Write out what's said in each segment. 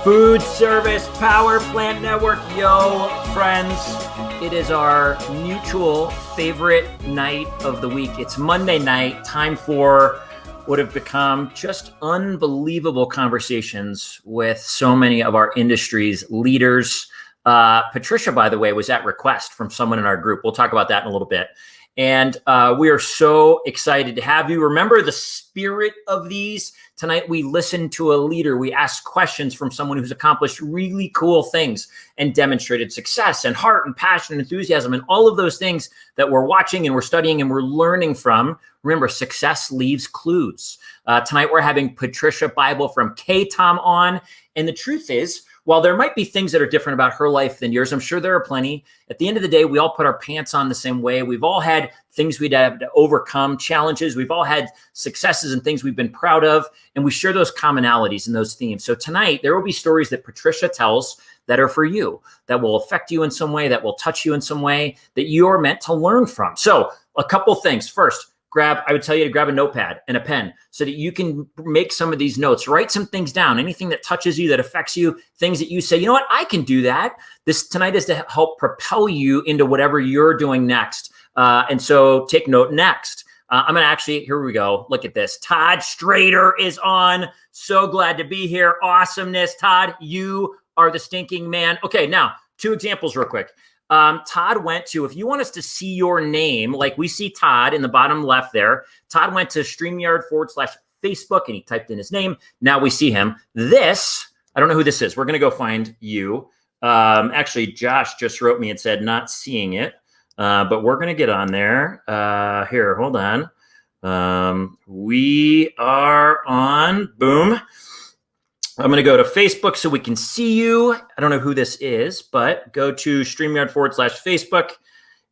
Food Service Power Plant Network. Yo, friends, it is our mutual favorite night of the week. It's Monday night, time for what have become just unbelievable conversations with so many of our industry's leaders. Patricia, by the way, was at request from someone in our group. We'll talk about that in a little bit. And we are so excited to have you. Remember the spirit of these. Tonight, we listened to a leader. We asked questions from someone who's accomplished really cool things and demonstrated success and heart and passion and enthusiasm and all of those things that we're watching and we're studying and we're learning from. Remember, success leaves clues. Tonight, we're having Patricia Bible from KaTom on. And the truth is, while there might be things that are different about her life than yours, I'm sure there are plenty. At the end of the day, we all put our pants on the same way. We've all had things we'd have to overcome, challenges. We've all had successes and things we've been proud of, and we share those commonalities and those themes. So tonight, there will be stories that Patricia tells that are for you, that will affect you in some way, that will touch you in some way, that you're meant to learn from. So a couple things. First, I would tell you to grab a notepad and a pen so that you can make some of these notes, write some things down, anything that touches you, that affects you, things that you say, you know what, I can do that. This tonight is to help propel you into whatever you're doing next. And so take note next. I'm going to actually, here we go. Look at this. Todd Strader is on. So glad to be here. Awesomeness. Todd, you are the stinking man. Okay, now 2 examples real quick. Todd went to, if you want us to see your name, like we see Todd in the bottom left there, Todd went to StreamYard/Facebook and he typed in his name. Now we see him. This, I don't know who this is. We're going to go find you. Actually, Josh just wrote me and said not seeing it, but we're going to get on there. Here, hold on. We are on, boom. I'm going to go to Facebook so we can see you. I don't know who this is, but go to StreamYard/Facebook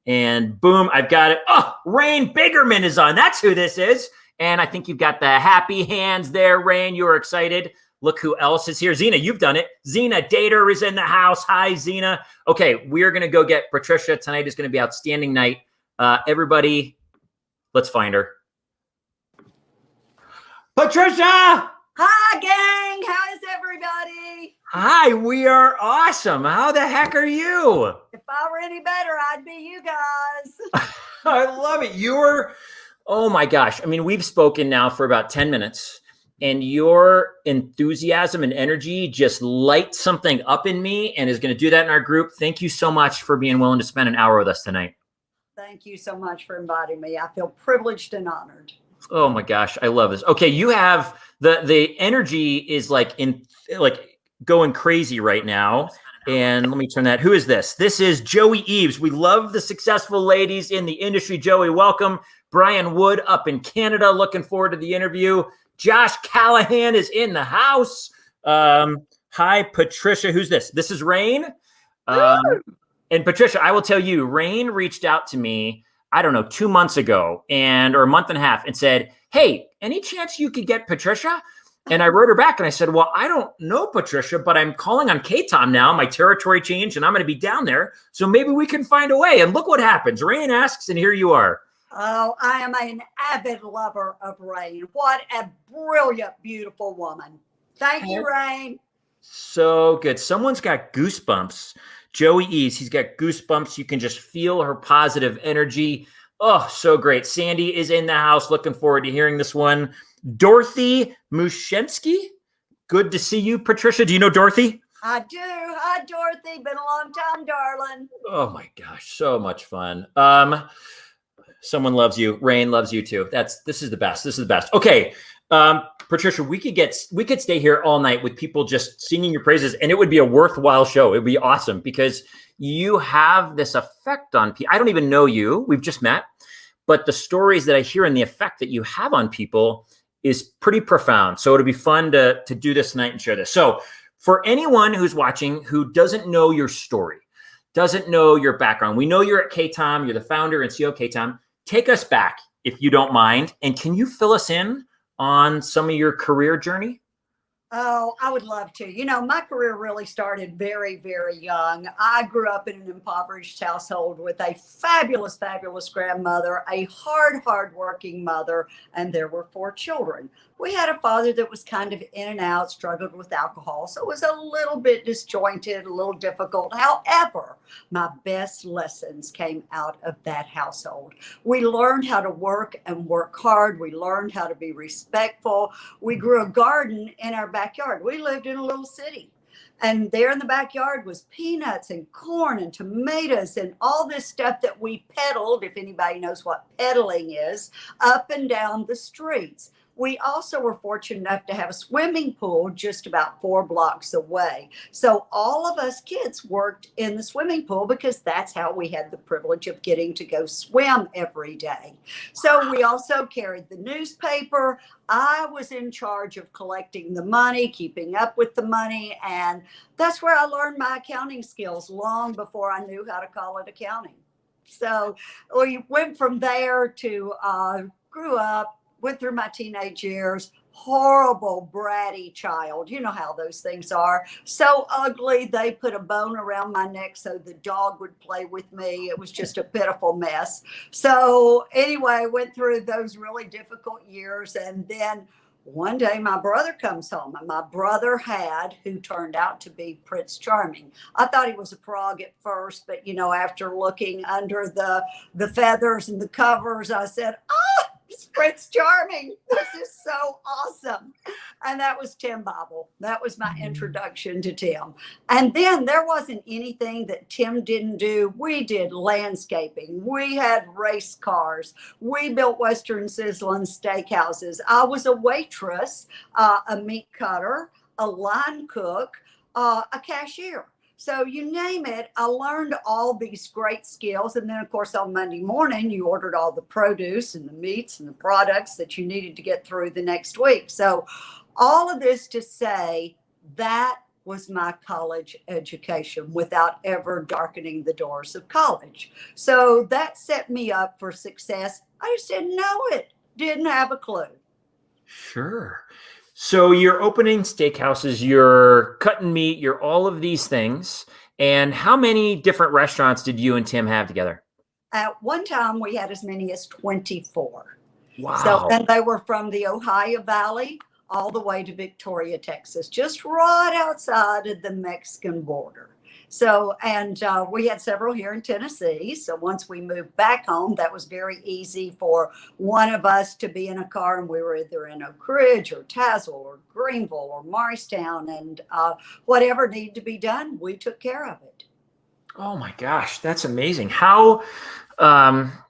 and boom, I've got it. Oh, Rain Bigerman is on. That's who this is. And I think you've got the happy hands there, Rain. You're excited. Look who else is here. Zena, you've done it. Zena Dater is in the house. Hi, Zena. Okay, we're going to go get Patricia. Tonight is going to be an outstanding night. Everybody, let's find her. Patricia! Hi, gang. How is everybody? Hi, we are awesome. How the heck are you? If I were any better, I'd be you guys. I love it. Oh my gosh. I mean, we've spoken now for about 10 minutes and your enthusiasm and energy just lights something up in me and is going to do that in our group. Thank you so much for being willing to spend an hour with us tonight. Thank you so much for inviting me. I feel privileged and honored. Oh my gosh, I love this. Okay, you have the energy is like going crazy right now. And let me turn that. Who is this? This is Joey Eves. We love the successful ladies in the industry. Joey, welcome. Brian Wood up in Canada. Looking forward to the interview. Josh Callahan is in the house. Hi, Patricia. Who's this? This is Rain. And Patricia, I will tell you, Rain reached out to me, I don't know, 2 months ago or a month and a half and said, hey, any chance you could get Patricia? And I wrote her back and I said, well, I don't know Patricia, but I'm calling on KaTom now. My territory changed and I'm going to be down there. So maybe we can find a way. And look what happens. Rain asks and here you are. Oh, I am an avid lover of Rain. What a brilliant, beautiful woman. Thank you, Rain. So good. Someone's got goosebumps. Joey Eves, he's got goosebumps. You can just feel her positive energy. Oh, so great. Sandy is in the house. Looking forward to hearing this one. Dorothy Mushensky. Good to see you, Patricia. Do you know Dorothy? I do. Hi, Dorothy. Been a long time, darling. Oh my gosh. So much fun. Someone loves you. Rain loves you too. This is the best. This is the best. Okay. Patricia, we could stay here all night with people just singing your praises and it would be a worthwhile show. It would be awesome because you have this effect on people. I don't even know you. We've just met, but the stories that I hear and the effect that you have on people is pretty profound. So it'll be fun to do this tonight and share this. So for anyone who's watching who doesn't know your story, doesn't know your background, we know you're at KaTom, you're the founder and CEO of KaTom. Take us back if you don't mind. And can you fill us in on some of your career journey? Oh, I would love to. You know, my career really started very, very young. I grew up in an impoverished household with a fabulous, fabulous grandmother, a hard working mother, and there were 4 children. we had a father that was kind of in and out, struggled with alcohol. So it was a little bit disjointed, a little difficult. However, my best lessons came out of that household. We learned how to work and work hard. We learned how to be respectful. We grew a garden in our backyard. We lived in a little city. And there in the backyard was peanuts and corn and tomatoes and all this stuff that we peddled, if anybody knows what peddling is, up and down the streets. We also were fortunate enough to have a swimming pool just about 4 blocks away. So all of us kids worked in the swimming pool because that's how we had the privilege of getting to go swim every day. So we also carried the newspaper. I was in charge of collecting the money, keeping up with the money, and that's where I learned my accounting skills long before I knew how to call it accounting. So we went from there to grew up, went through my teenage years, horrible, bratty child. You know how those things are. So ugly, they put a bone around my neck so the dog would play with me. It was just a pitiful mess. So anyway, went through those really difficult years. And then one day my brother comes home, and my brother had who turned out to be Prince Charming. I thought he was a frog at first, but after looking under the feathers and the covers, I said, it's Prince Charming. This is so awesome. And that was Tim Bible. That was my introduction to Tim. And then there wasn't anything that Tim didn't do. We did landscaping. We had race cars. We built Western sizzling steakhouses. I was a waitress, a meat cutter, a line cook, a cashier. So you name it, I learned all these great skills. And then, of course, on Monday morning, you ordered all the produce and the meats and the products that you needed to get through the next week. So all of this to say that was my college education without ever darkening the doors of college. So that set me up for success. I just didn't know it, didn't have a clue. Sure. So you're opening steakhouses, you're cutting meat, you're all of these things. And how many different restaurants did you and Tim have together? At one time, we had as many as 24. Wow. So, and they were from the Ohio Valley all the way to Victoria, Texas, just right outside of the Mexican border. So, and we had several here in Tennessee. So once we moved back home, that was very easy for one of us to be in a car, and we were either in Oak Ridge or Tazewell or Greenville or Morristown, and whatever needed to be done, we took care of it. Oh my gosh, that's amazing. How,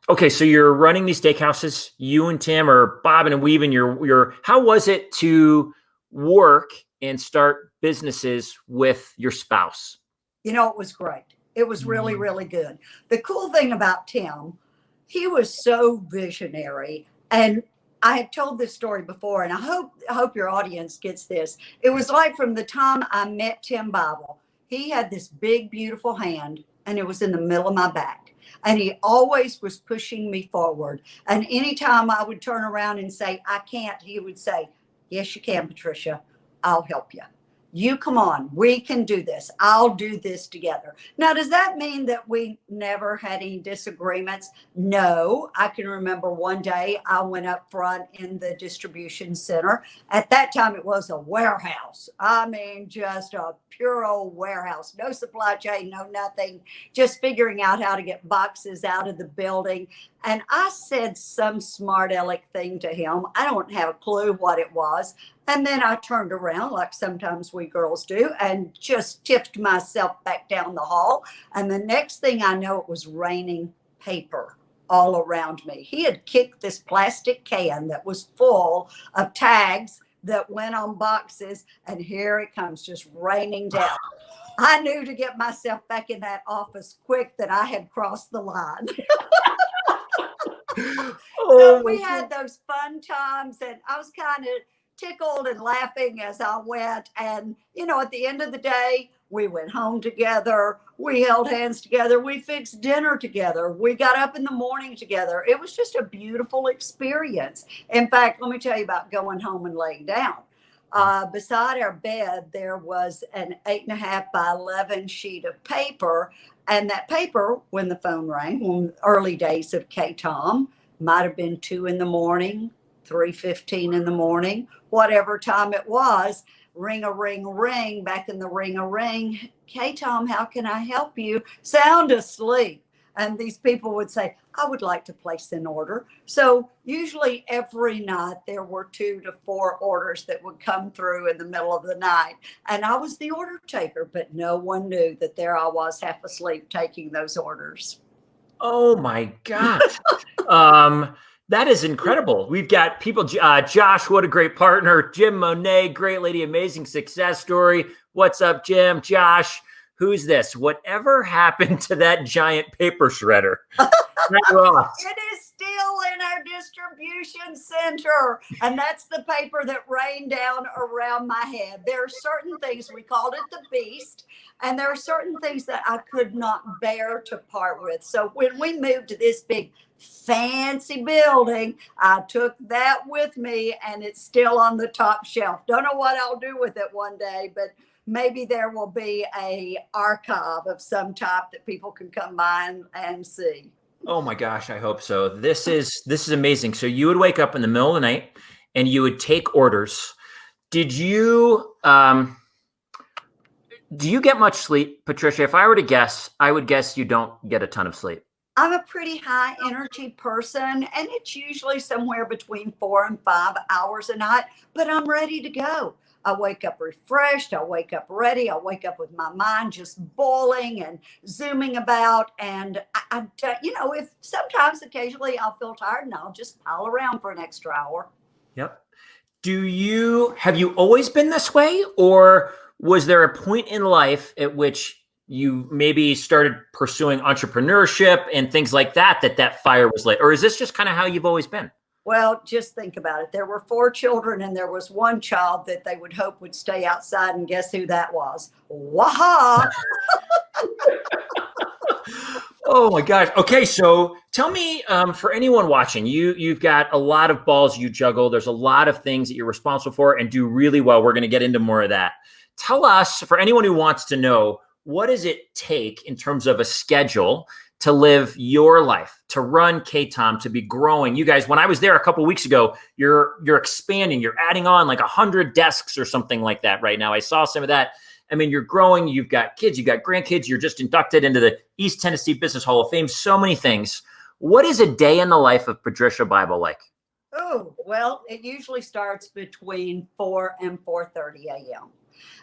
okay, so you're running these steakhouses, you and Tim are bobbing and weaving how was it to work and start businesses with your spouse? It was great. It was really, really good. The cool thing about Tim, he was so visionary. And I have told this story before, and I hope your audience gets this. It was like from the time I met Tim Bible, he had this big, beautiful hand, and it was in the middle of my back. And he always was pushing me forward. And anytime I would turn around and say, I can't, he would say, yes, you can, Patricia. I'll help you. You come on, we can do this. I'll do this together. Now, does that mean that we never had any disagreements? No. I can remember one day I went up front in the distribution center. At that time, it was a warehouse. I mean, just a pure old warehouse. No supply chain, no nothing. Just figuring out how to get boxes out of the building. And I said some smart aleck thing to him. I don't have a clue what it was. And then I turned around, like sometimes we girls do, and just tipped myself back down the hall. And the next thing I know, it was raining paper all around me. He had kicked this plastic can that was full of tags that went on boxes, and here it comes, just raining down. I knew to get myself back in that office quick that I had crossed the line. So we had those fun times, and I was kind of tickled and laughing as I went. And, at the end of the day, we went home together. We held hands together. We fixed dinner together. We got up in the morning together. It was just a beautiful experience. In fact, let me tell you about going home and laying down. Beside our bed, there was an 8.5 by 11 sheet of paper. And that paper, when the phone rang, in the early days of KaTom, might have been 2 in the morning, 3:15 in the morning, whatever time it was. Ring a ring ring, back in the ring a ring. KaTom, how can I help you? Sound asleep. And these people would say, I would like to place an order. So usually every night there were 2 to 4 orders that would come through in the middle of the night. And I was the order taker, but no one knew that there I was half asleep taking those orders. Oh my gosh. That is incredible. We've got people, Josh, what a great partner. Jim Monet, great lady, amazing success story. What's up, Jim? Josh, who's this? Whatever happened to that giant paper shredder? It is still in our distribution center. And that's the paper that rained down around my head. There are certain things, we called it the beast, and there are certain things that I could not bear to part with. So when we moved to this big fancy building, I took that with me, and it's still on the top shelf. Don't know what I'll do with it one day, but maybe there will be a archive of some type that people can come by and see. Oh my gosh, I hope so. This is amazing. So you would wake up in the middle of the night and you would take orders. Did you do you get much sleep, Patricia? If I were to guess, I would guess you don't get a ton of sleep. I'm a pretty high energy person, and it's usually somewhere between 4 and 5 hours a night, but I'm ready to go. I wake up refreshed. I wake up ready. I wake up with my mind just boiling and zooming about. And if sometimes occasionally I'll feel tired and I'll just pile around for an extra hour. Yep. Have you always been this way, or was there a point in life at which you maybe started pursuing entrepreneurship and things like that fire was lit? Or is this just kind of how you've always been? Well, just think about it. There were 4 children, and there was one child that they would hope would stay outside. And guess who that was? Waha! Oh my gosh. Okay, so tell me, for anyone watching, you've got a lot of balls you juggle. There's a lot of things that you're responsible for and do really well. We're going to get into more of that. Tell us, for anyone who wants to know, what does it take in terms of a schedule to live your life, to run KaTom, to be growing? You guys, when I was there a couple of weeks ago, you're expanding, you're adding on like 100 desks or something like that right now. I saw some of that. I mean, you're growing, you've got kids, you've got grandkids, you're just inducted into the East Tennessee Business Hall of Fame, so many things. What is a day in the life of Patricia Bible like? Oh, well, it usually starts between 4 and 4:30 a.m.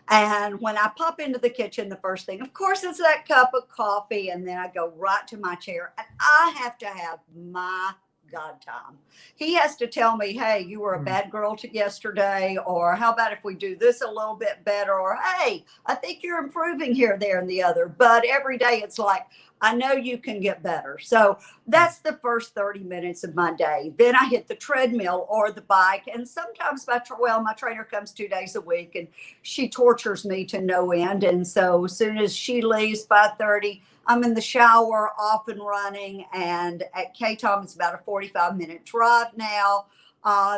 And when I pop into the kitchen, the first thing, of course, is that cup of coffee. And then I go right to my chair. And I have to have my God time. He has to tell me, hey, you were a bad girl yesterday, or how about if we do this a little bit better, or hey, I think you're improving here, there, and the other. But every day it's like, I know you can get better. So that's the first 30 minutes of my day. Then I hit the treadmill or the bike. And sometimes my trainer comes 2 days a week, and she tortures me to no end. And so as soon as she leaves, 5:30, I'm in the shower, off and running. And at KaTom, it's about a 45-minute drive now.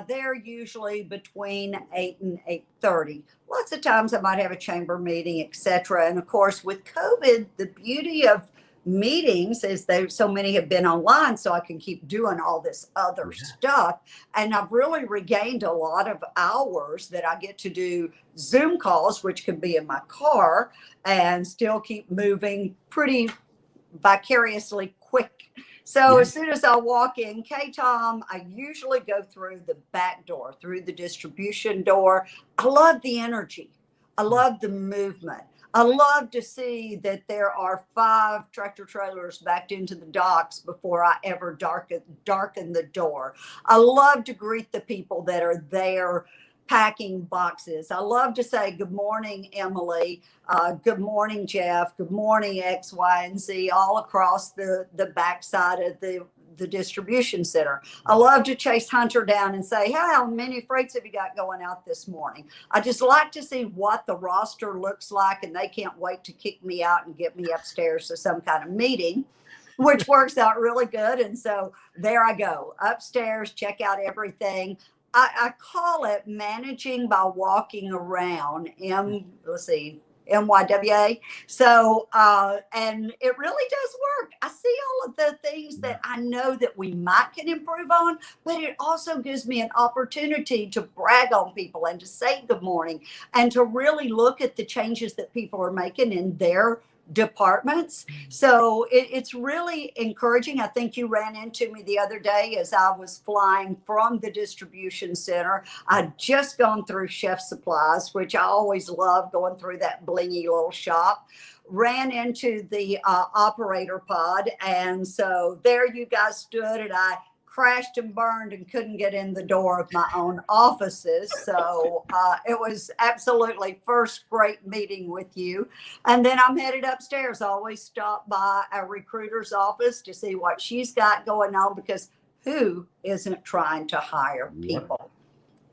They're usually between 8 and 8:30. Lots of times I might have a chamber meeting, etc. And of course, with COVID, the beauty of meetings is so many have been online, so I can keep doing all this other stuff. And I've really regained a lot of hours that I get to do Zoom calls, which can be in my car, and still keep moving pretty vicariously quick. So as soon as I walk in KaTom, I usually go through the back door, through the distribution door. I love the energy. I love the movement. I love to see that there are 5 tractor trailers backed into the docks before I ever darken the door. I love to greet the people that are there packing boxes. I love to say, good morning, Emily. Good morning, Jeff. Good morning, X, Y, and Z, all across the backside of the distribution center. I love to chase Hunter down and say, hey, how many freights have you got going out this morning? I just like to see what the roster looks like, and they can't wait to kick me out and get me upstairs to some kind of meeting, which works out really good. And so there I go, upstairs, check out everything. I call it managing by walking around. Let's see, MYWA. So, and it really does work. I see all of the things that I know that we might can improve on, but it also gives me an opportunity to brag on people and to say good morning and to really look at the changes that people are making in their departments. So it's really encouraging. I think you ran into me the other day as I was flying from the distribution center. I'd just gone through Chef Supplies, which I always love going through that blingy little shop. Ran into the operator pod. And so there you guys stood, and I crashed and burned and couldn't get in the door of my own offices. So it was absolutely first great meeting with you. And then I'm headed upstairs. I always stop by our recruiter's office to see what she's got going on, because who isn't trying to hire people?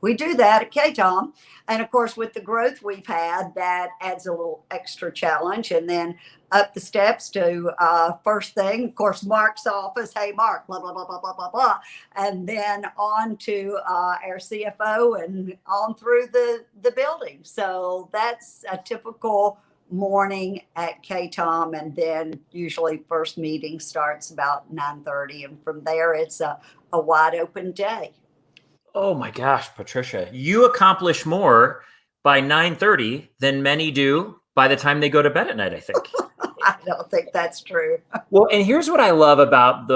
We do that at KaTom. And of course, with the growth we've had, that adds a little extra challenge. And then up the steps to first thing, of course, Mark's office. Hey, Mark, blah, blah, blah, blah, blah, blah, blah. And then on to our CFO and on through the building. So that's a typical morning at KaTom. And then usually first meeting starts about 9:30. And from there, it's a wide open day. Oh my gosh, Patricia, you accomplish more by 9:30 than many do by the time they go to bed at night, I think. I don't think that's true. Well, and here's what I love about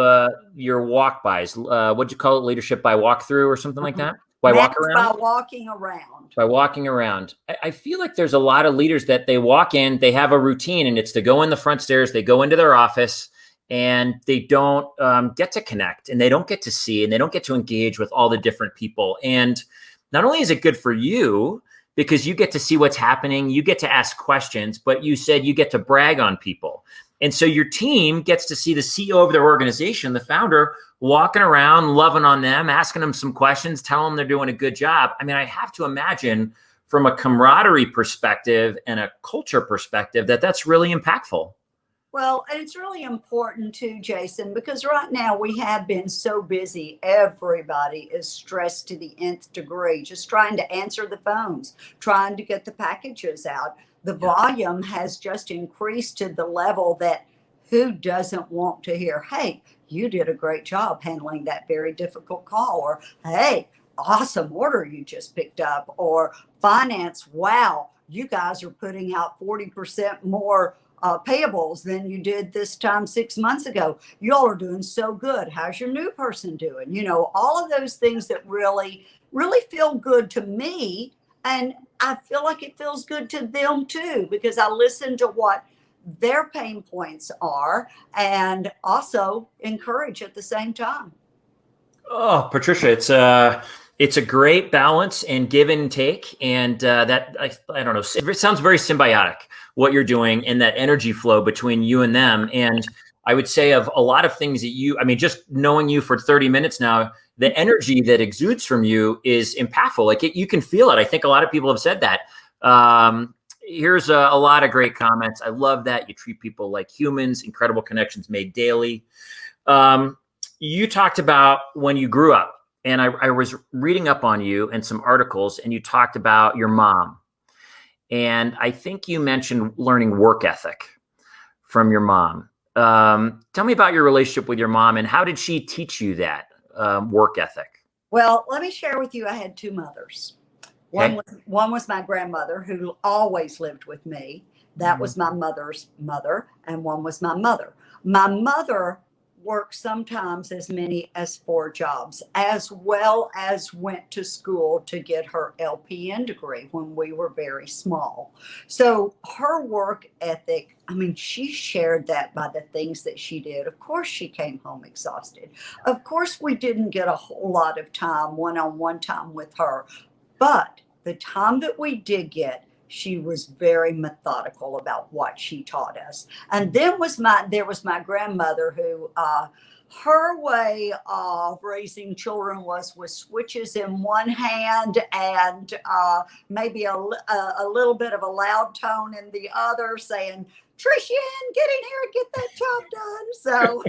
your walk-bys. What'd you call it? Leadership by walkthrough or something like that? By walk around? By walking around. By walking around. I feel like there's a lot of leaders that they walk in, they have a routine, and it's to go in the front stairs, they go into their office, and they don't get to connect, and they don't get to see, and they don't get to engage with all the different people. And not only is it good for you because you get to see what's happening, you get to ask questions, but you said you get to brag on people. And so your team gets to see the CEO of their organization, the founder, walking around, loving on them, asking them some questions, telling them they're doing a good job. I mean, I have to imagine from a camaraderie perspective and a culture perspective that that's really impactful. Well, and it's really important too, Jason, because right now we have been so busy. Everybody is stressed to the nth degree, just trying to answer the phones, trying to get the packages out. The volume has just increased to the level that who doesn't want to hear, hey, you did a great job handling that very difficult call, or hey, awesome order you just picked up, or finance, wow, you guys are putting out 40% more payables than you did this time 6 months ago. Y'all are doing so good. How's your new person doing? You know, all of those things that really, really feel good to me. And I feel like it feels good to them too, because I listen to what their pain points are and also encourage at the same time. Oh, Patricia, it's a great balance and give and take. And that, I don't know, it sounds very symbiotic, what you're doing and that energy flow between you and them. And I would say of a lot of things that I mean, just knowing you for 30 minutes now, the energy that exudes from you is impactful. Like you can feel it. I think a lot of people have said that. Here's a lot of great comments. I love that. You treat people like humans, incredible connections made daily. You talked about when you grew up, and I was reading up on you and some articles, and you talked about your mom. And I think you mentioned learning work ethic from your mom. Tell me about your relationship with your mom, and how did she teach you that work ethic? Well, let me share with you, I had two mothers. Okay. One was my grandmother, who always lived with me. That was my mother's mother, and one was my mother. My mother worked sometimes as many as 4 jobs, as well as went to school to get her LPN degree when we were very small. So her work ethic, I mean, she shared that by the things that she did. Of course, she came home exhausted. Of course, we didn't get a whole lot of time, one-on-one time with her. But the time that we did get, she was very methodical about what she taught us. And then there was my grandmother, who her way of raising children was with switches in one hand and maybe a little bit of a loud tone in the other, saying, Trishan, get in here and get that job done. So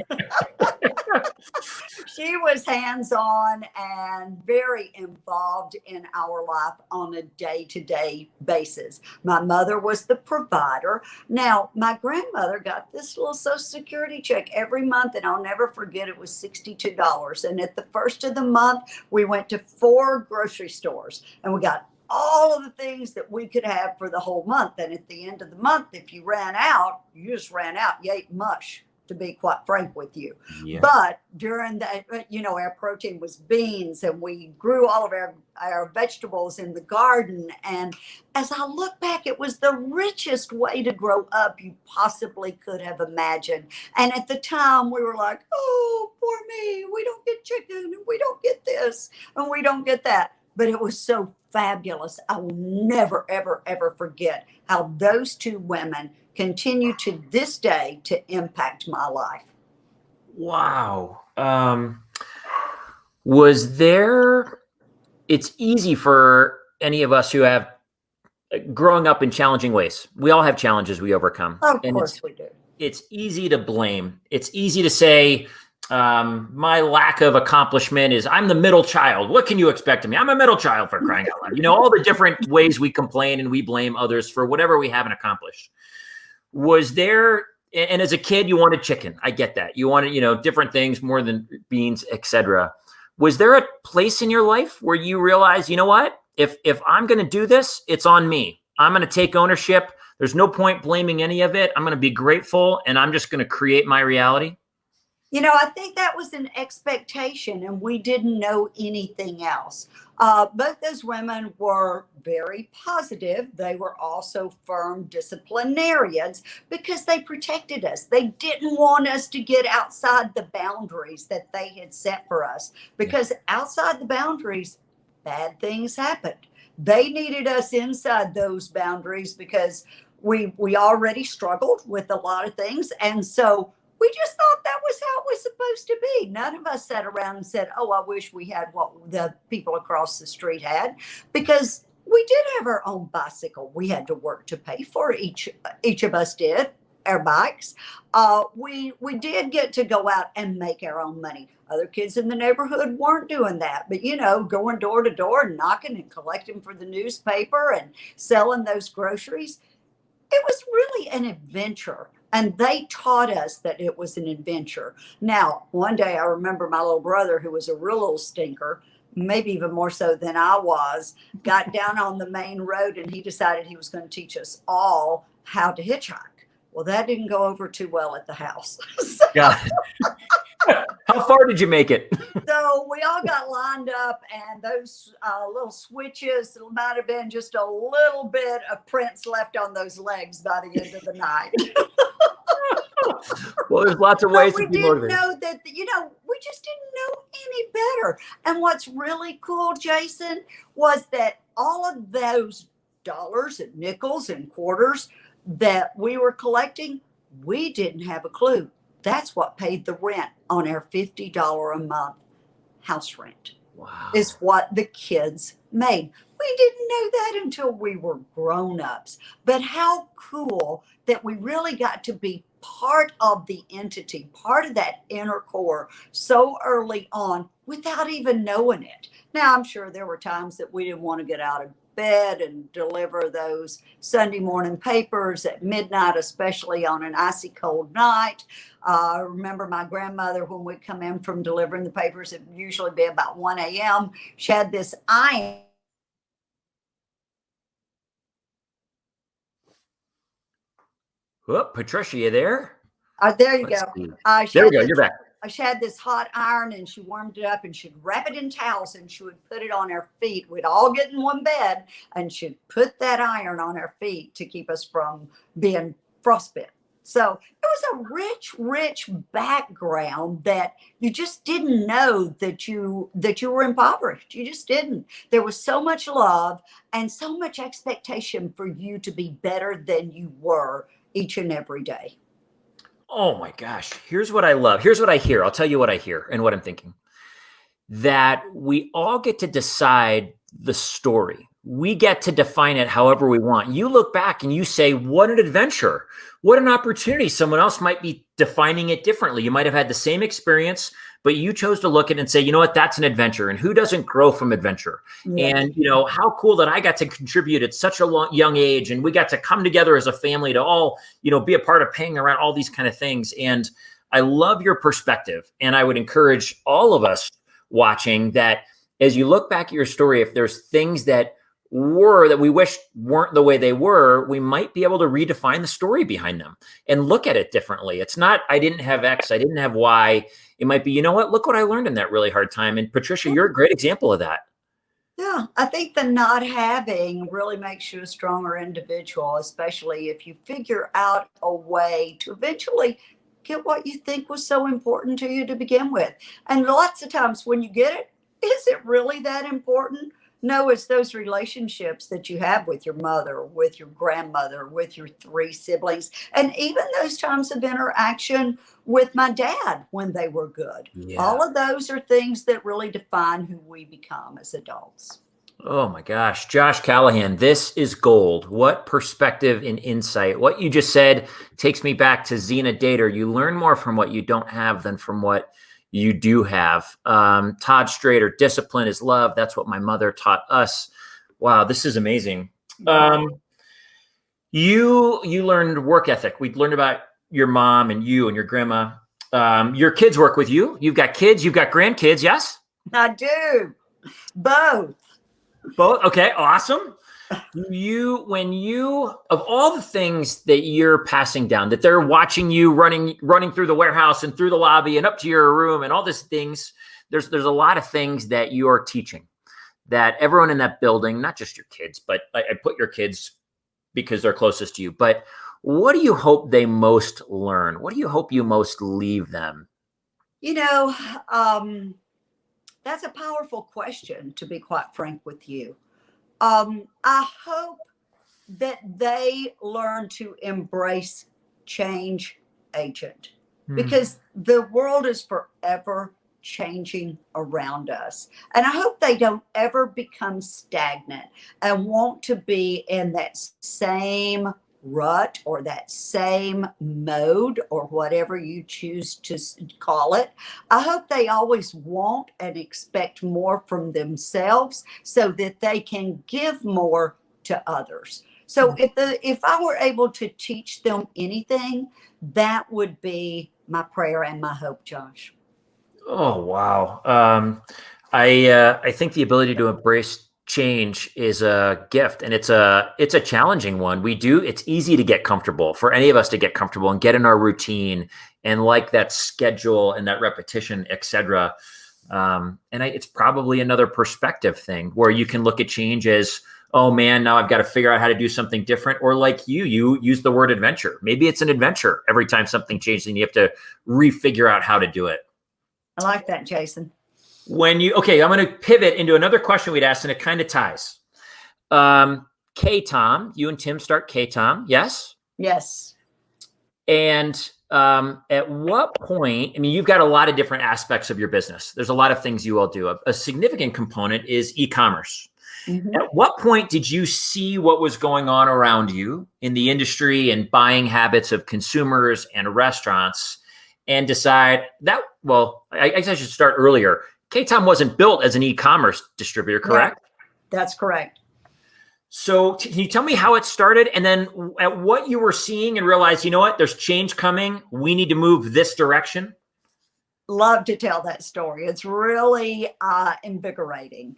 She was hands-on and very involved in our life on a day-to-day basis. My mother was the provider. Now, my grandmother got this little Social Security check every month, and I'll never forget, it was $62. And at the first of the month, we went to 4 grocery stores, and we got all of the things that we could have for the whole month. And at the end of the month, if you ran out, you just ran out. You ate mush, to be quite frank with you. Yeah. But during that, our protein was beans, and we grew all of our vegetables in the garden. And as I look back, it was the richest way to grow up you possibly could have imagined. And at the time, we were like, oh, poor me, we don't get chicken, and we don't get this, and we don't get that. But it was so fabulous. I will never, ever, ever forget how those 2 women continue to this day to impact my life. Wow. It's easy for any of us who have growing up in challenging ways. We all have challenges we overcome. Of course we do. It's easy to blame. It's easy to say, my lack of accomplishment is I'm the middle child. What can you expect of me? I'm a middle child, for crying out loud. All the different ways we complain and we blame others for whatever we haven't accomplished. Was there, and as a kid, you wanted chicken. I get that. You wanted, different things more than beans, etc. Was there a place in your life where you realized, you know what? If I'm going to do this, it's on me. I'm going to take ownership. There's no point blaming any of it. I'm going to be grateful, and I'm just going to create my reality. I think that was an expectation, and we didn't know anything else. Both those women were very positive. They were also firm disciplinarians because they protected us. They didn't want us to get outside the boundaries that they had set for us, because outside the boundaries, bad things happened. They needed us inside those boundaries because we already struggled with a lot of things. And so we just thought that was how it was supposed to be. None of us sat around and said, oh, I wish we had what the people across the street had, because we did have our own bicycle. We had to work to pay for it. Each of us did, our bikes. We did get to go out and make our own money. Other kids in the neighborhood weren't doing that, but going door to door and knocking and collecting for the newspaper and selling those groceries, it was really an adventure. And they taught us that it was an adventure. Now, one day I remember my little brother, who was a real little stinker, maybe even more so than I was, got down on the main road, and he decided he was going to teach us all how to hitchhike. Well, that didn't go over too well at the house. Got it. How far did you make it? So we all got lined up, and those little switches, it might have been just a little bit of prints left on those legs by the end of the night. Well, there's lots of ways to be motivated. We didn't know that, we just didn't know any better. And what's really cool, Jason, was that all of those dollars and nickels and quarters that we were collecting, we didn't have a clue. That's what paid the rent on our $50 a month house rent. Wow. Is what the kids made. We didn't know that until we were grown-ups. But how cool that we really got to be part of the entity, part of that inner core so early on without even knowing it. Now, I'm sure there were times that we didn't want to get out of bed and deliver those Sunday morning papers at midnight, especially on an icy cold night. I remember my grandmother, when we'd come in from delivering the papers, it would usually be about 1 a.m. She had this iron. Whoop, Patricia, you there? There you go. There we go. You're back. She had this hot iron, and she warmed it up, and she'd wrap it in towels, and she would put it on our feet. We'd all get in one bed, and she'd put that iron on our feet to keep us from being frostbitten. So it was a rich, rich background that you just didn't know that you were impoverished. You just didn't. There was so much love and so much expectation for you to be better than you were each and every day. Oh my gosh. Here's what I love. Here's what I hear. I'll tell you what I hear and what I'm thinking. That we all get to decide the story. we get to define it however we want. You look back and you say, what an adventure, what an opportunity. Someone else might be defining it differently. You might have had the same experience, but you chose to look at it and say, you know what, that's an adventure. And who doesn't grow from adventure? Yeah. And, how cool that I got to contribute at such a young age. And we got to come together as a family to all, be a part of paying around all these kind of things. And I love your perspective. And I would encourage all of us watching that as you look back at your story, if there's things that we wish weren't the way they were, we might be able to redefine the story behind them and look at it differently. It's not, I didn't have X, I didn't have Y. It might be, look what I learned in that really hard time. And Patricia, you're a great example of that. Yeah, I think the not having really makes you a stronger individual, especially if you figure out a way to eventually get what you think was so important to you to begin with. And lots of times when you get it, is it really that important? No, it's those relationships that you have with your mother, with your grandmother, with your three siblings, and even those times of interaction with my dad when they were good. Yeah. All of those are things that really define who we become as adults. Oh my gosh, Josh Callahan, this is gold. What perspective and insight. What you just said takes me back to Zena Dater. You learn more from what you don't have than from what you do have. Todd Strader, discipline is love. That's what my mother taught us. Wow, this is amazing. You learned work ethic. We learned about your mom and you and your grandma. Your kids work with you. You've got kids, you've got grandkids, yes? I do. Both. Both? Okay, awesome. Of all the things that you're passing down, that they're watching you running through the warehouse and through the lobby and up to your room and all these things, there's a lot of things that you are teaching that everyone in that building, not just your kids, but I put your kids because they're closest to you, but what do you hope they most learn? What do you hope you most leave them? That's a powerful question, to be quite frank with you. I hope that they learn to embrace change agent because the world is forever changing around us. And I hope they don't ever become stagnant and want to be in that same rut or that same mode or whatever you choose to call it. I hope they always want and expect more from themselves so that they can give more to others. So if I were able to teach them anything, that would be my prayer and my hope, Josh. Oh, wow. I think the ability to embrace change is a gift, and it's a challenging one. It's easy to get comfortable, for any of us to get comfortable and get in our routine and like that schedule and that repetition, etc. It's probably another perspective thing where you can look at change as, oh man, now I've got to figure out how to do something different. Or like you use the word adventure. Maybe it's an adventure every time something changes and you have to refigure out how to do it. I like that, Jason. I'm going to pivot into another question we'd asked, and it kind of ties. KaTom, you and Tim start KaTom, yes? Yes. And at what point, you've got a lot of different aspects of your business. There's a lot of things you all do. A significant component is e-commerce. Mm-hmm. At what point did you see what was going on around you in the industry and buying habits of consumers and restaurants and decide that, I guess I should start earlier. KaTom wasn't built as an e-commerce distributor, correct? Yeah, that's correct. So can you tell me how it started and then at what you were seeing and realized, you know what, there's change coming. We need to move this direction? Love to tell that story. It's really invigorating.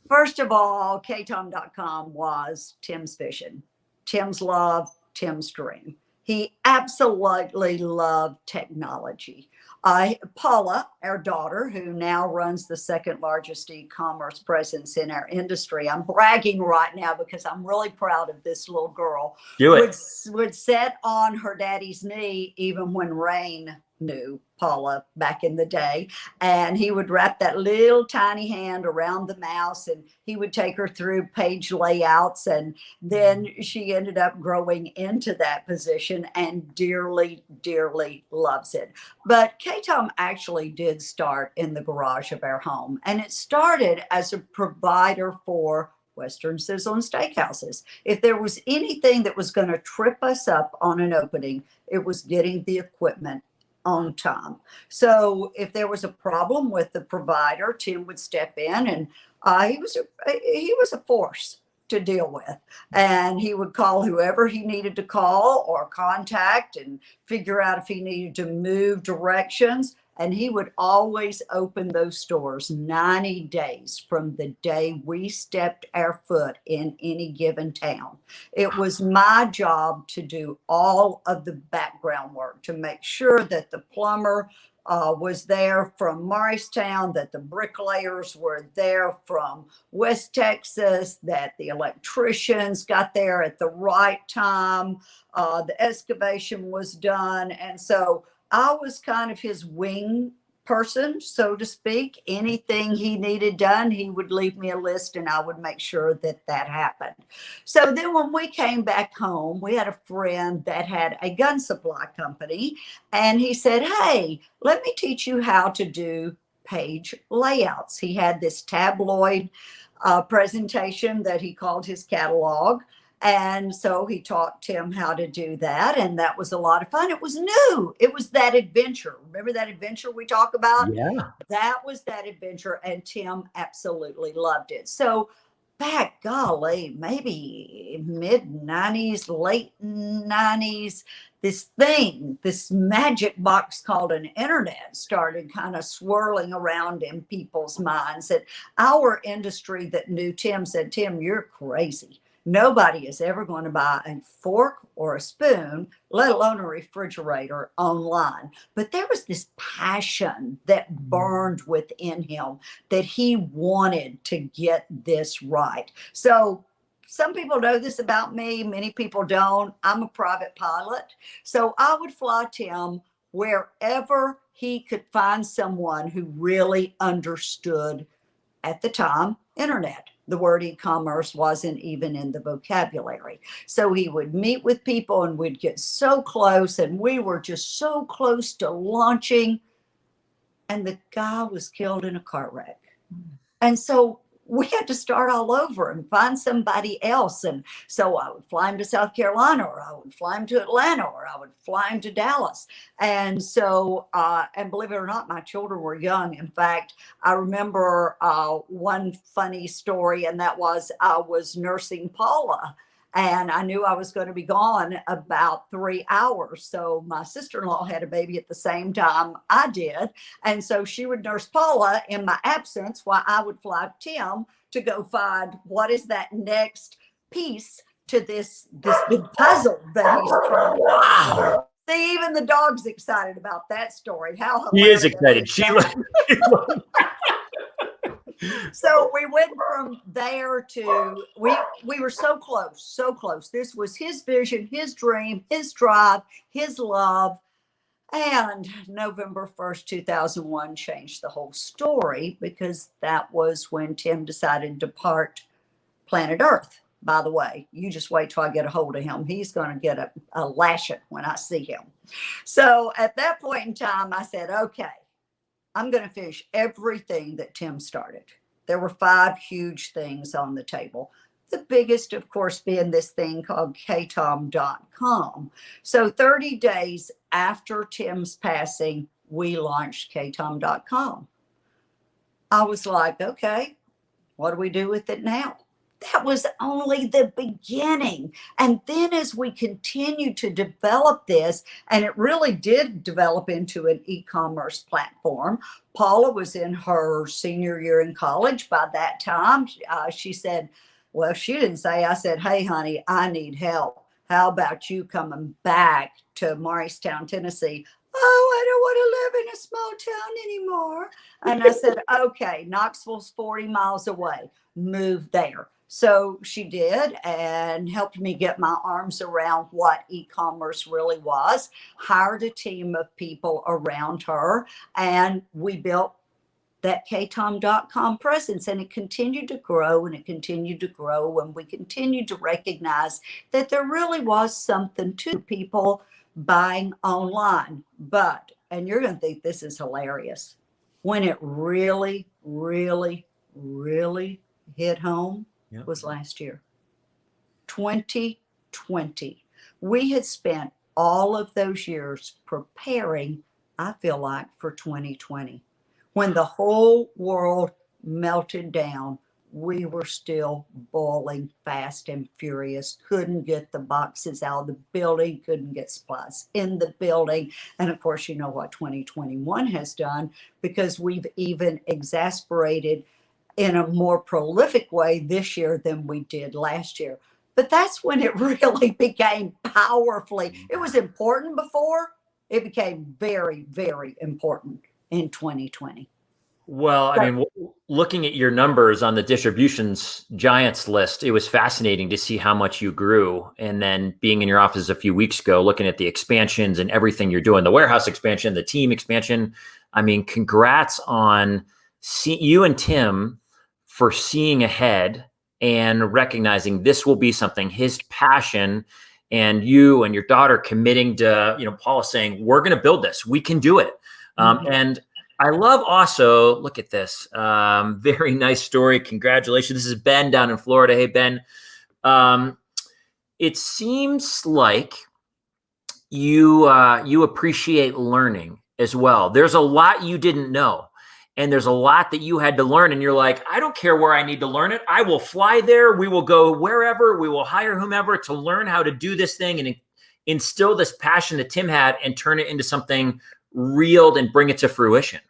First of all, KaTom.com was Tim's vision, Tim's love, Tim's dream. He absolutely loved technology. Paula, our daughter, who now runs the second largest e-commerce presence in our industry. I'm bragging right now because I'm really proud of this little girl. Would sit on her daddy's knee even when Rain knew Paula back in the day, and he would wrap that little tiny hand around the mouse and he would take her through page layouts, and then she ended up growing into that position and dearly loves it. But KaTom actually did start in the garage of our home, and it started as a provider for Western Sizzle and Steakhouses. If there was anything that was going to trip us up on an opening, it was getting the equipment on time. So if there was a problem with the provider, Tim would step in, and he was a force to deal with. And he would call whoever he needed to call or contact and figure out if he needed to move directions. And he would always open those stores 90 days from the day we stepped our foot in any given town. It was my job to do all of the background work, to make sure that the plumber was there from Morristown, that the bricklayers were there from West Texas, that the electricians got there at the right time, the excavation was done. And so I was kind of his wing person, so to speak. Anything he needed done, he would leave me a list and I would make sure that that happened. So then when we came back home, we had a friend that had a gun supply company, and he said, hey, let me teach you how to do page layouts. He had this tabloid presentation that he called his catalog. And so he taught Tim how to do that. And that was a lot of fun. It was new. It was that adventure. Remember that adventure we talk about? Yeah. That was that adventure. And Tim absolutely loved it. So back, golly, maybe mid 90s, late 90s, this magic box called an internet started kind of swirling around in people's minds. And our industry that knew Tim said, Tim, you're crazy. Nobody is ever going to buy a fork or a spoon, let alone a refrigerator, online. But there was this passion that burned within him that he wanted to get this right. So some people know this about me. Many people don't. I'm a private pilot. So I would fly Tim wherever he could find someone who really understood, at the time, internet. The word e-commerce wasn't even in the vocabulary. So he would meet with people and we'd get so close, and we were just so close to launching. And the guy was killed in a car wreck. And so we had to start all over and find somebody else. And so I would fly him to South Carolina, or I would fly him to Atlanta, or I would fly him to Dallas. And so, and believe it or not, my children were young. In fact, I remember one funny story, and that was I was nursing Paula. And I knew I was going to be gone about 3 hours. So my sister-in-law had a baby at the same time I did. And so she would nurse Paula in my absence while I would fly Tim to go find what is that next piece to this big puzzle that he's trying to. Wow. See, even the dog's excited about that story. How hilarious. He is excited. She So we went from there to, we were so close, so close. This was his vision, his dream, his drive, his love. And November 1st, 2001 changed the whole story, because that was when Tim decided to depart planet Earth. By the way, you just wait till I get a hold of him. He's going to get a lashing when I see him. So at that point in time, I said, okay, I'm going to finish everything that Tim started. There were 5 huge things on the table. The biggest, of course, being this thing called KaTom.com. So 30 days after Tim's passing, we launched KaTom.com. I was like, okay, what do we do with it now? That was only the beginning. And then as we continued to develop this, and it really did develop into an e-commerce platform. Paula was in her senior year in college by that time. She said, well, she didn't say, I said, hey, honey, I need help. How about you coming back to Morristown, Tennessee? Oh, I don't want to live in a small town anymore. And I said, okay, Knoxville's 40 miles away. Move there. So she did, and helped me get my arms around what e-commerce really was, hired a team of people around her, and we built that KaTom.com presence. And it continued to grow, and it continued to grow. And we continued to recognize that there really was something to people buying online. But, and you're going to think this is hilarious, when it really, really, really hit home, Yeah. was last year. 2020. We had spent all of those years preparing, I feel like, for 2020. When the whole world melted down, we were still boiling fast and furious, couldn't get the boxes out of the building, couldn't get supplies in the building. And of course, you know what 2021 has done, because we've even exasperated in a more prolific way this year than we did last year. But that's when it really became powerfully. It was important before. It became very, very important in 2020. Well, I mean, looking at your numbers on the distributions giants list, it was fascinating to see how much you grew. And then being in your office a few weeks ago, looking at the expansions and everything you're doing, the warehouse expansion, the team expansion. I mean, congrats on you and Tim for seeing ahead and recognizing this will be something, his passion, and you and your daughter committing to, Paula saying, we're going to build this. We can do it. And I love also, look at this, very nice story. Congratulations. This is Ben down in Florida. Hey, Ben. It seems like you appreciate learning as well. There's a lot you didn't know, and there's a lot that you had to learn. And you're like, I don't care where I need to learn it. I will fly there. We will go wherever. We will hire whomever to learn how to do this thing and instill this passion that Tim had and turn it into something real and bring it to fruition.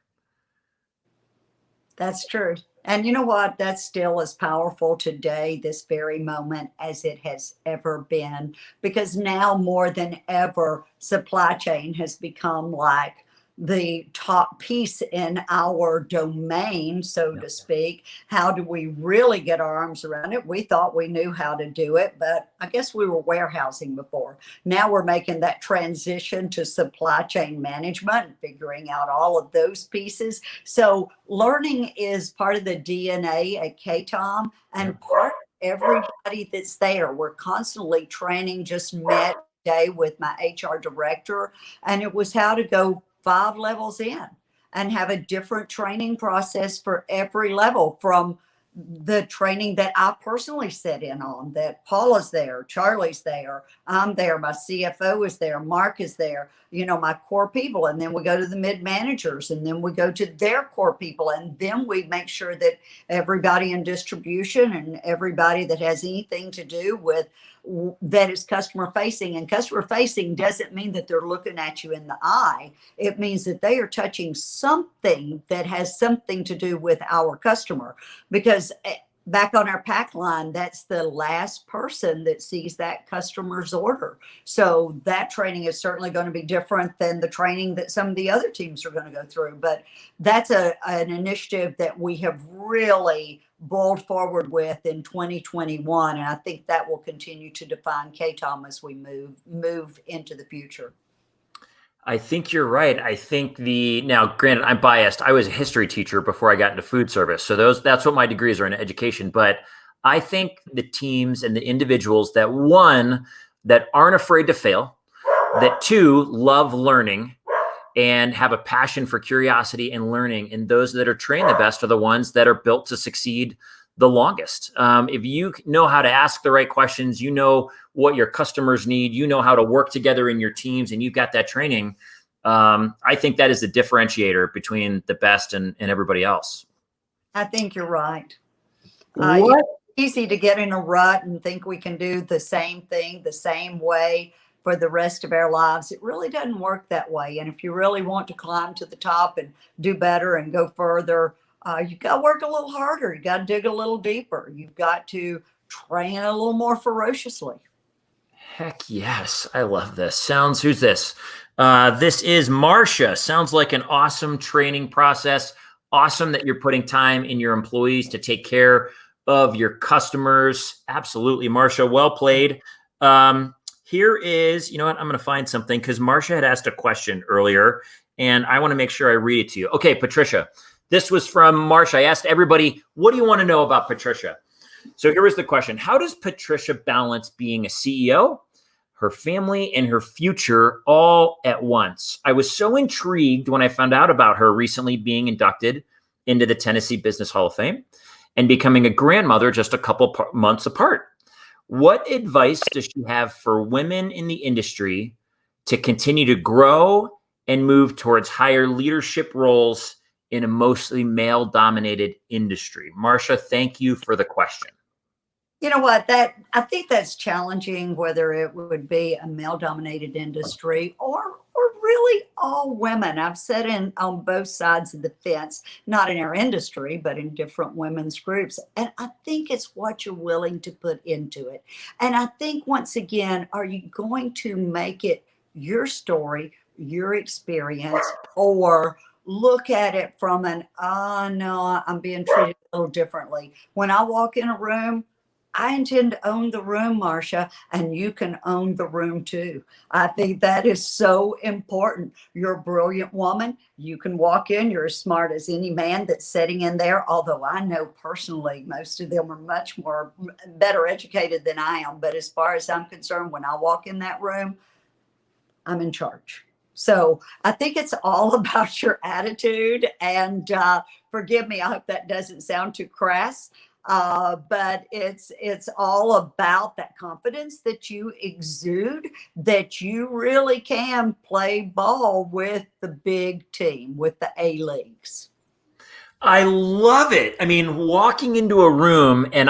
That's true. And you know what? That's still as powerful today, this very moment, as it has ever been, because now more than ever, supply chain has become like the top piece in our domain, so to speak. How do we really get our arms around it? We thought we knew how to do it, but I guess we were warehousing before. Now we're making that transition to supply chain management and figuring out all of those pieces. So learning is part of the DNA at KaTom and part of everybody that's there. We're constantly training. Just met today with my HR director, and it was how to go 5 levels in and have a different training process for every level, from the training that I personally sit in on, that Paula's there, Charlie's there, I'm there, my CFO is there, Mark is there, my core people. And then we go to the mid managers, and then we go to their core people. And then we make sure that everybody in distribution and everybody that has anything to do with that is customer facing. And customer facing doesn't mean that they're looking at you in the eye. It means that they are touching something that has something to do with our customer, because back on our pack line, that's the last person that sees that customer's order. So that training is certainly going to be different than the training that some of the other teams are going to go through. But that's an initiative that we have really boiled forward with in 2021. And I think that will continue to define KaTom as we move into the future. I think you're right. I think now, granted, I'm biased. I was a history teacher before I got into food service. So that's what my degrees are in, education. But I think the teams and the individuals that, one, that aren't afraid to fail, that two, love learning and have a passion for curiosity and learning, and those that are trained the best are the ones that are built to succeed the longest. If you know how to ask the right questions, you know what your customers need, you know how to work together in your teams, and you've got that training, I think that is the differentiator between the best and everybody else. I think you're right. It's easy to get in a rut and think we can do the same thing the same way for the rest of our lives. It really doesn't work that way. And if you really want to climb to the top and do better and go further, you've got to work a little harder. You got to dig a little deeper. You've got to train a little more ferociously. Heck yes. I love this. Who's this? This is Marcia. Sounds like an awesome training process. Awesome that you're putting time in your employees to take care of your customers. Absolutely, Marcia. Well played. Here is, you know what? I'm going to find something, because Marcia had asked a question earlier, and I want to make sure I read it to you. Okay, Patricia. This was from Marcia. I asked everybody, what do you want to know about Patricia? So here was the question. How does Patricia balance being a CEO, her family, and her future all at once? I was so intrigued when I found out about her recently being inducted into the Tennessee Business Hall of Fame. and becoming a grandmother just a couple months apart. What advice does she have for women in the industry to continue to grow and move towards higher leadership roles in a mostly male-dominated industry? Marcia, thank you for the question. You know what, I think that's challenging, whether it would be a male-dominated industry or really all women. I've said on both sides of the fence, not in our industry, but in different women's groups. And I think it's what you're willing to put into it. And I think, once again, are you going to make it your story, your experience, or look at it from an, oh no, I'm being treated a little differently. When I walk in a room, I intend to own the room, Marcia, and you can own the room too. I think that is so important. You're a brilliant woman. You can walk in, you're as smart as any man that's sitting in there, although I know personally most of them are much more better educated than I am. But as far as I'm concerned, when I walk in that room, I'm in charge. So I think it's all about your attitude. And forgive me, I hope that doesn't sound too crass. But it's all about that confidence that you exude, that you really can play ball with the big team, with the A-Leagues. I love it. I mean, walking into a room, and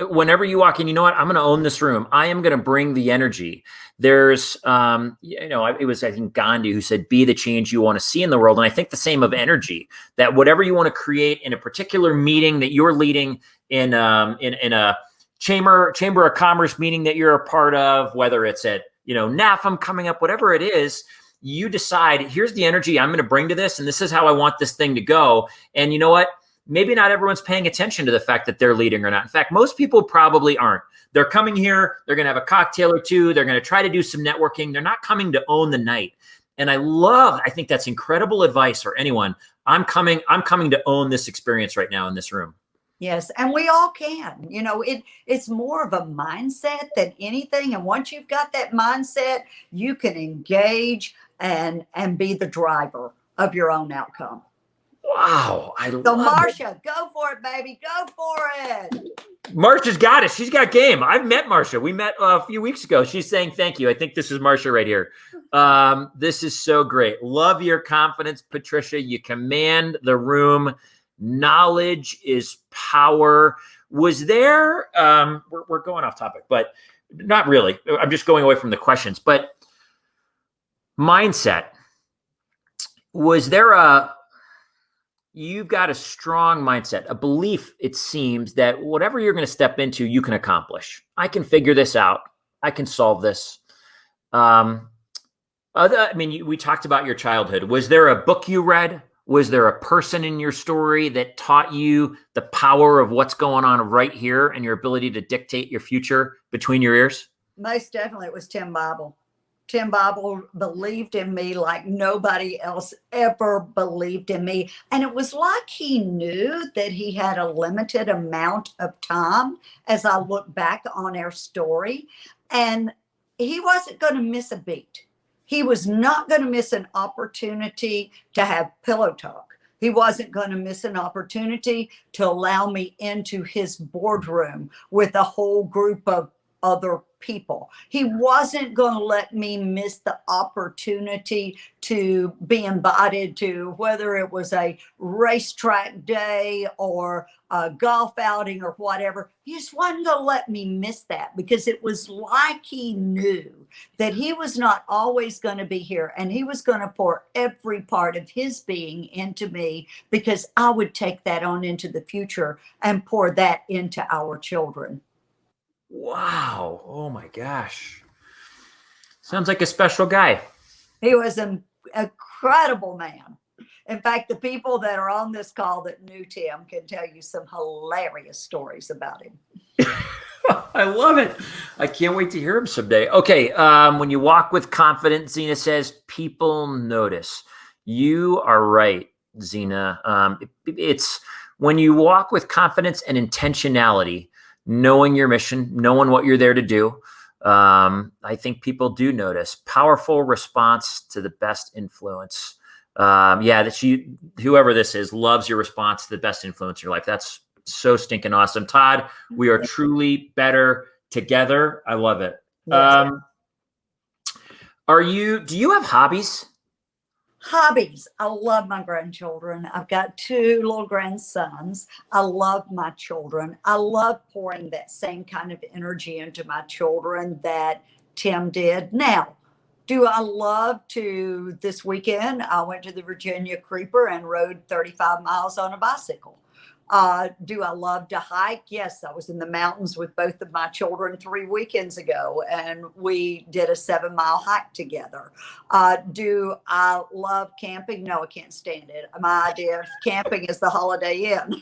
whenever you walk in, you know what? I'm going to own this room. I am going to bring the energy. There's, it was, I think, Gandhi who said, be the change you want to see in the world. And I think the same of energy, that whatever you want to create in a particular meeting that you're leading in a chamber of commerce meeting that you're a part of, whether it's at, NAFM coming up, whatever it is, you decide, here's the energy I'm going to bring to this, and this is how I want this thing to go. And you know what? Maybe not everyone's paying attention to the fact that they're leading or not. In fact, most people probably aren't. They're coming here, they're going to have a cocktail or two, they're going to try to do some networking. They're not coming to own the night. And I think that's incredible advice for anyone. I'm coming to own this experience right now in this room. Yes, and we all can. It's more of a mindset than anything. And once you've got that mindset, you can engage and be the driver of your own outcome. Wow. So Marcia, go for it, baby. Go for it. Marcia's got it. She's got game. I've met Marcia. We met a few weeks ago. She's saying thank you. I think this is Marcia right here. This is so great. Love your confidence, Patricia. You command the room. Knowledge is power. Was there, we're going off topic, but not really. I'm just going away from the questions, but mindset. Was there you've got a strong mindset, a belief, it seems, that whatever you're going to step into, you can accomplish. I can figure this out. I can solve this. We talked about your childhood. Was there a book you read? Was there a person in your story that taught you the power of what's going on right here and your ability to dictate your future between your ears? Most definitely, it was Tim Bible. Tim Bible believed in me like nobody else ever believed in me. And it was like he knew that he had a limited amount of time as I look back on our story. And he wasn't going to miss a beat. He was not going to miss an opportunity to have pillow talk. He wasn't going to miss an opportunity to allow me into his boardroom with a whole group of other people. He wasn't going to let me miss the opportunity to be invited to, whether it was a racetrack day or a golf outing or whatever. He just wasn't going to let me miss that, because it was like he knew that he was not always going to be here, and he was going to pour every part of his being into me, because I would take that on into the future and pour that into our children. Wow. Oh my gosh. Sounds like a special guy. He was an incredible man. In fact, the people that are on this call that knew Tim can tell you some hilarious stories about him. I love it. I can't wait to hear him someday. Okay. When you walk with confidence, Zena says, people notice. You are right, Zena. It's when you walk with confidence and intentionality, knowing your mission, knowing what you're there to do. I think people do notice. Powerful response to the best influence. Whoever this is loves your response to the best influence in your life. That's So stinking awesome. Todd, we are truly better together. I love it. Yes. Do you have hobbies? Hobbies. I love my grandchildren. I've got two little grandsons. I love my children. I love pouring that same kind of energy into my children that Tim did. Now, do I love to, this weekend, I went to the Virginia Creeper and rode 35 miles on a bicycle. Do I love to hike? Yes, I was in the mountains with both of my children 3 weekends ago, and we did a 7 mile hike together. Do I love camping? No, I can't stand it. My idea of camping is the Holiday Inn.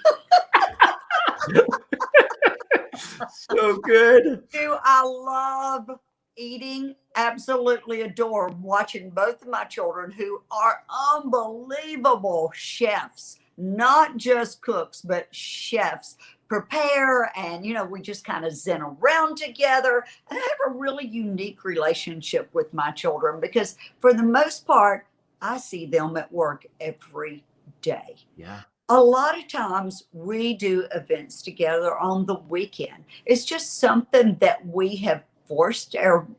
So good. Do I love eating? Absolutely adore watching both of my children, who are unbelievable chefs, not just cooks, but chefs, prepare. And, we just kind of zen around together. And I have a really unique relationship with my children because, for the most part, I see them at work every day. Yeah. A lot of times we do events together on the weekend. It's just something that we have forced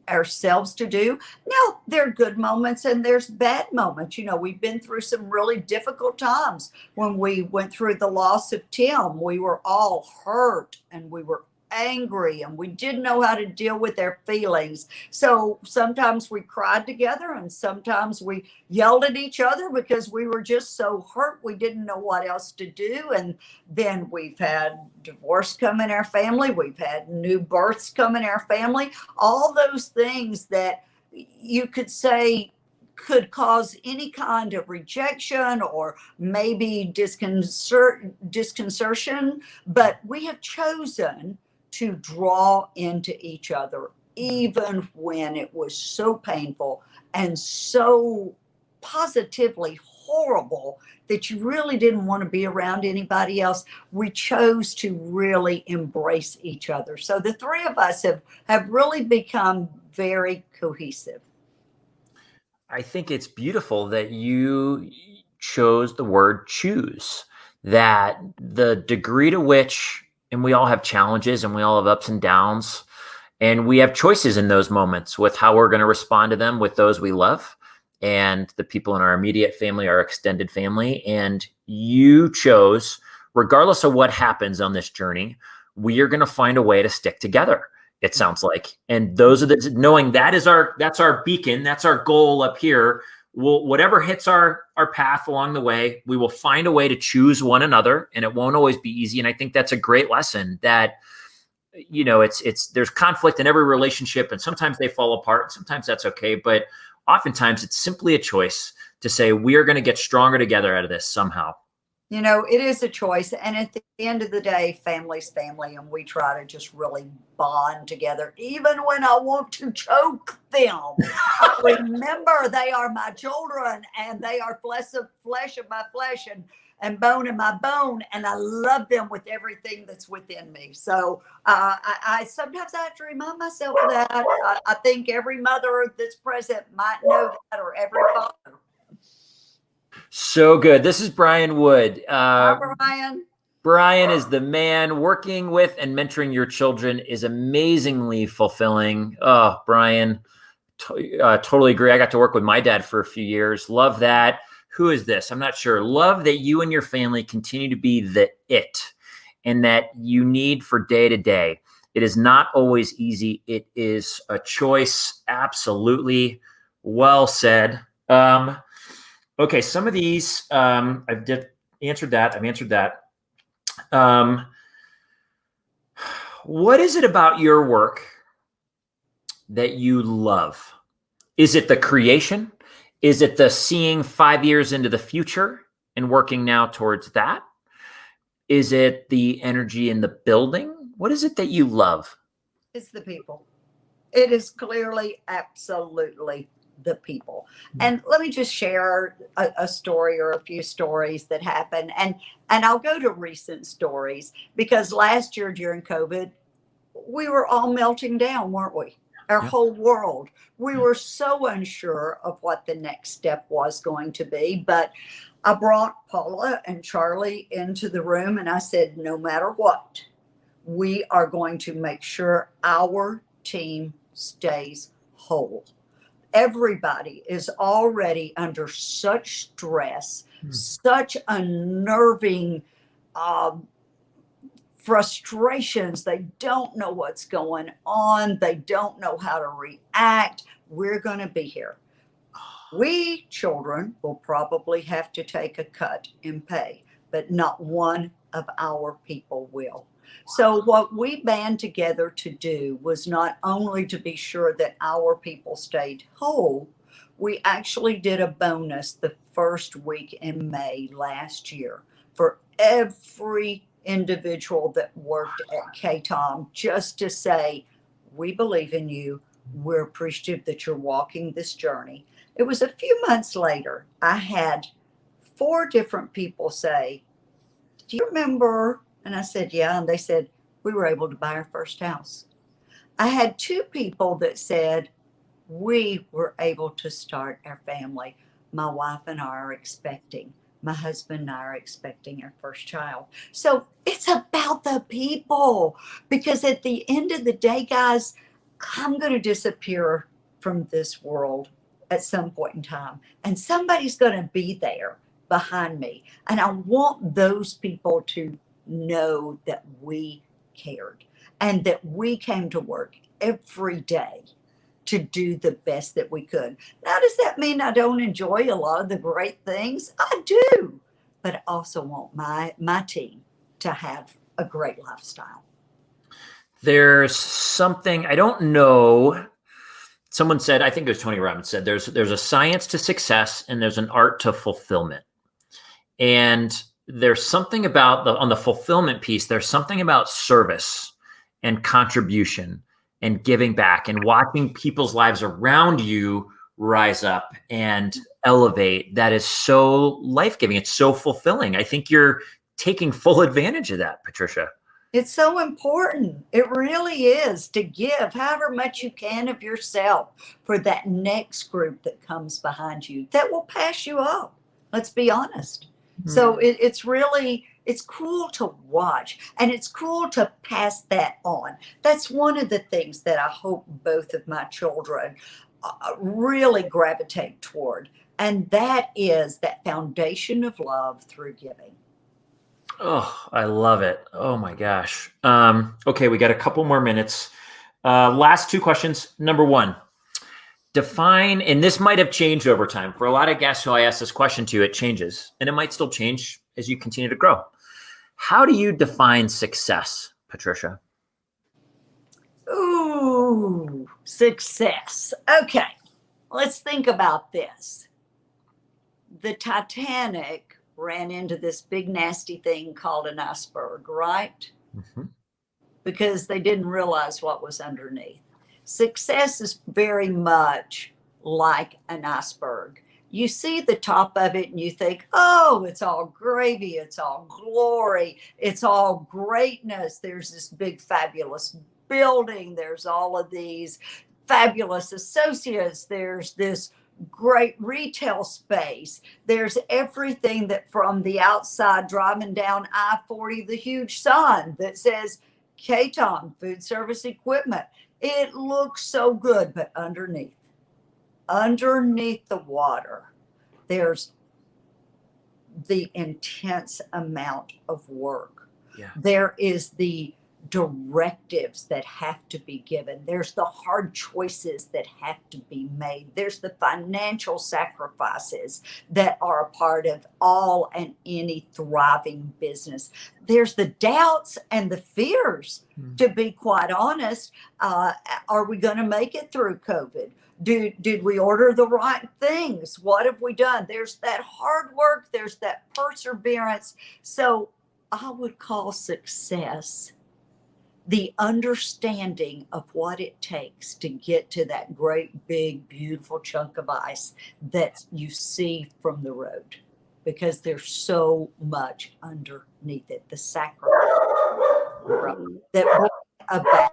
ourselves to do. Now, there are good moments and there's bad moments. We've been through some really difficult times. When we went through the loss of Tim, we were all hurt and we were angry and we didn't know how to deal with their feelings. So sometimes we cried together and sometimes we yelled at each other because we were just so hurt we didn't know what else to do. And then we've had divorce come in our family, we've had new births come in our family, all those things that you could say could cause any kind of rejection or maybe disconcertion, but we have chosen to draw into each other, even when it was so painful and so positively horrible that you really didn't want to be around anybody else. We chose to really embrace each other. So the three of us have really become very cohesive. I think it's beautiful that you chose the word choose, that the degree to which, and we all have challenges and we all have ups and downs, and we have choices in those moments with how we're going to respond to them with those we love and the people in our immediate family, our extended family. And you chose, regardless of what happens on this journey, we are going to find a way to stick together. It sounds like, and those are knowing that's our beacon, that's our goal up here. Whatever hits our path along the way, we will find a way to choose one another, and it won't always be easy. And I think that's a great lesson that, there's conflict in every relationship, and sometimes they fall apart, and sometimes that's okay. But oftentimes it's simply a choice to say, we are going to get stronger together out of this somehow. It is a choice. And at the end of the day, family's family. And we try to just really bond together, even when I want to choke them. I remember they are my children and they are flesh of my flesh and bone of my bone. And I love them with everything that's within me. So I sometimes I have to remind myself of that. I think every mother that's present might know that, or every father. So good. This is Brian Wood. Hi, Brian. Brian is the man. Working with and mentoring your children is amazingly fulfilling. Oh, Brian, totally agree. I got to work with my dad for a few years. Love that. Who is this? I'm not sure. Love that you and your family continue to be the it and that you need for day to day. It is not always easy. It is a choice. Absolutely. Well said. Okay, some of these I've answered that. I've answered that. What is it about your work that you love? Is it the creation? Is it the seeing 5 years into the future and working now towards that? Is it the energy in the building? What is it that you love? It's the people. It is clearly, absolutely the people. And let me just share a story or a few stories that happened. And I'll go to recent stories because last year during COVID, we were all melting down, weren't we? our Yep. whole world. We Yep. were so unsure of what the next step was going to be, but I brought Paula and Charlie into the room and I said, no matter what, we are going to make sure our team stays whole. Everybody is already under such stress, such unnerving frustrations. They don't know what's going on. They don't know how to react. We're going to be here. We children will probably have to take a cut in pay, but not one of our people will. So, what we band together to do was not only to be sure that our people stayed whole, we actually did a bonus the first week in May last year for every individual that worked at KaTom, just to say, we believe in you. We're appreciative that you're walking this journey. It was a few months later, I had 4 different people say, do you remember? And I said, yeah. And they said, we were able to buy our first house. I had 2 people that said, we were able to start our family. My wife and I are expecting. My husband and I are expecting our first child. So it's about the people, because at the end of the day, guys, I'm going to disappear from this world at some point in time, and somebody's going to be there behind me. And I want those people to know that we cared and that we came to work every day to do the best that we could. Now, does that mean I don't enjoy a lot of the great things? I do, but I also want my team to have a great lifestyle. There's something, I don't know. Someone said, I think it was Tony Robbins said, there's a science to success and there's an art to fulfillment. And there's something about on the fulfillment piece, there's something about service and contribution and giving back and watching people's lives around you rise up and elevate. That is so life-giving. It's so fulfilling. I think you're taking full advantage of that, Patricia. It's so important. It really is, to give however much you can of yourself for that next group that comes behind you that will pass you up. Let's be honest. So it's really, it's cool to watch, and it's cool to pass that on. That's one of the things that I hope both of my children really gravitate toward. And that is that foundation of love through giving. Oh, I love it. Oh my gosh. Okay, we got a couple more minutes. Last 2 questions. Number 1, define, and this might have changed over time. For a lot of guests who I ask this question to, it changes, and it might still change as you continue to grow. How do you define success, Patricia? Ooh, success. Okay, let's think about this. The Titanic ran into this big nasty thing called an iceberg, right? Mm-hmm. Because they didn't realize what was underneath. Success is very much like an iceberg. You see the top of it and you think, oh, it's all gravy, it's all glory, it's all greatness. There's this big, fabulous building, there's all of these fabulous associates, there's this great retail space, there's everything that from the outside driving down I-40, the huge sign that says KaTom Foodservice Equipment. It looks so good, but underneath the water, there's the intense amount of work. Yeah. There is the directives that have to be given. There's the hard choices that have to be made. There's the financial sacrifices that are a part of all and any thriving business. There's the doubts and the fears, to be quite honest. Are we going to make it through COVID? Did we order the right things? What have we done? There's that hard work. There's that perseverance. So I would call success the understanding of what it takes to get to that great, big, beautiful chunk of ice that you see from the road, because there's so much underneath it. The sacrifice that brought about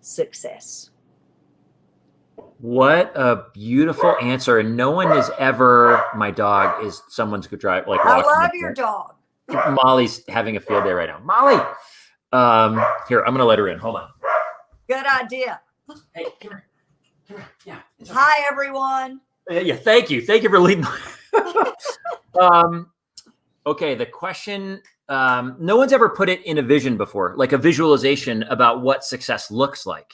success. What a beautiful answer. And no one is ever, my dog is someone's could drive like I walking. love your dog. Molly's having a field day right now. Molly, here, I'm going to let her in. Hold on. Good idea. Hey, come here. Come here. Yeah. Hi, everyone. Yeah. Thank you. Thank you for leading. Okay. The question, no one's ever put it in a vision before, like a visualization about what success looks like.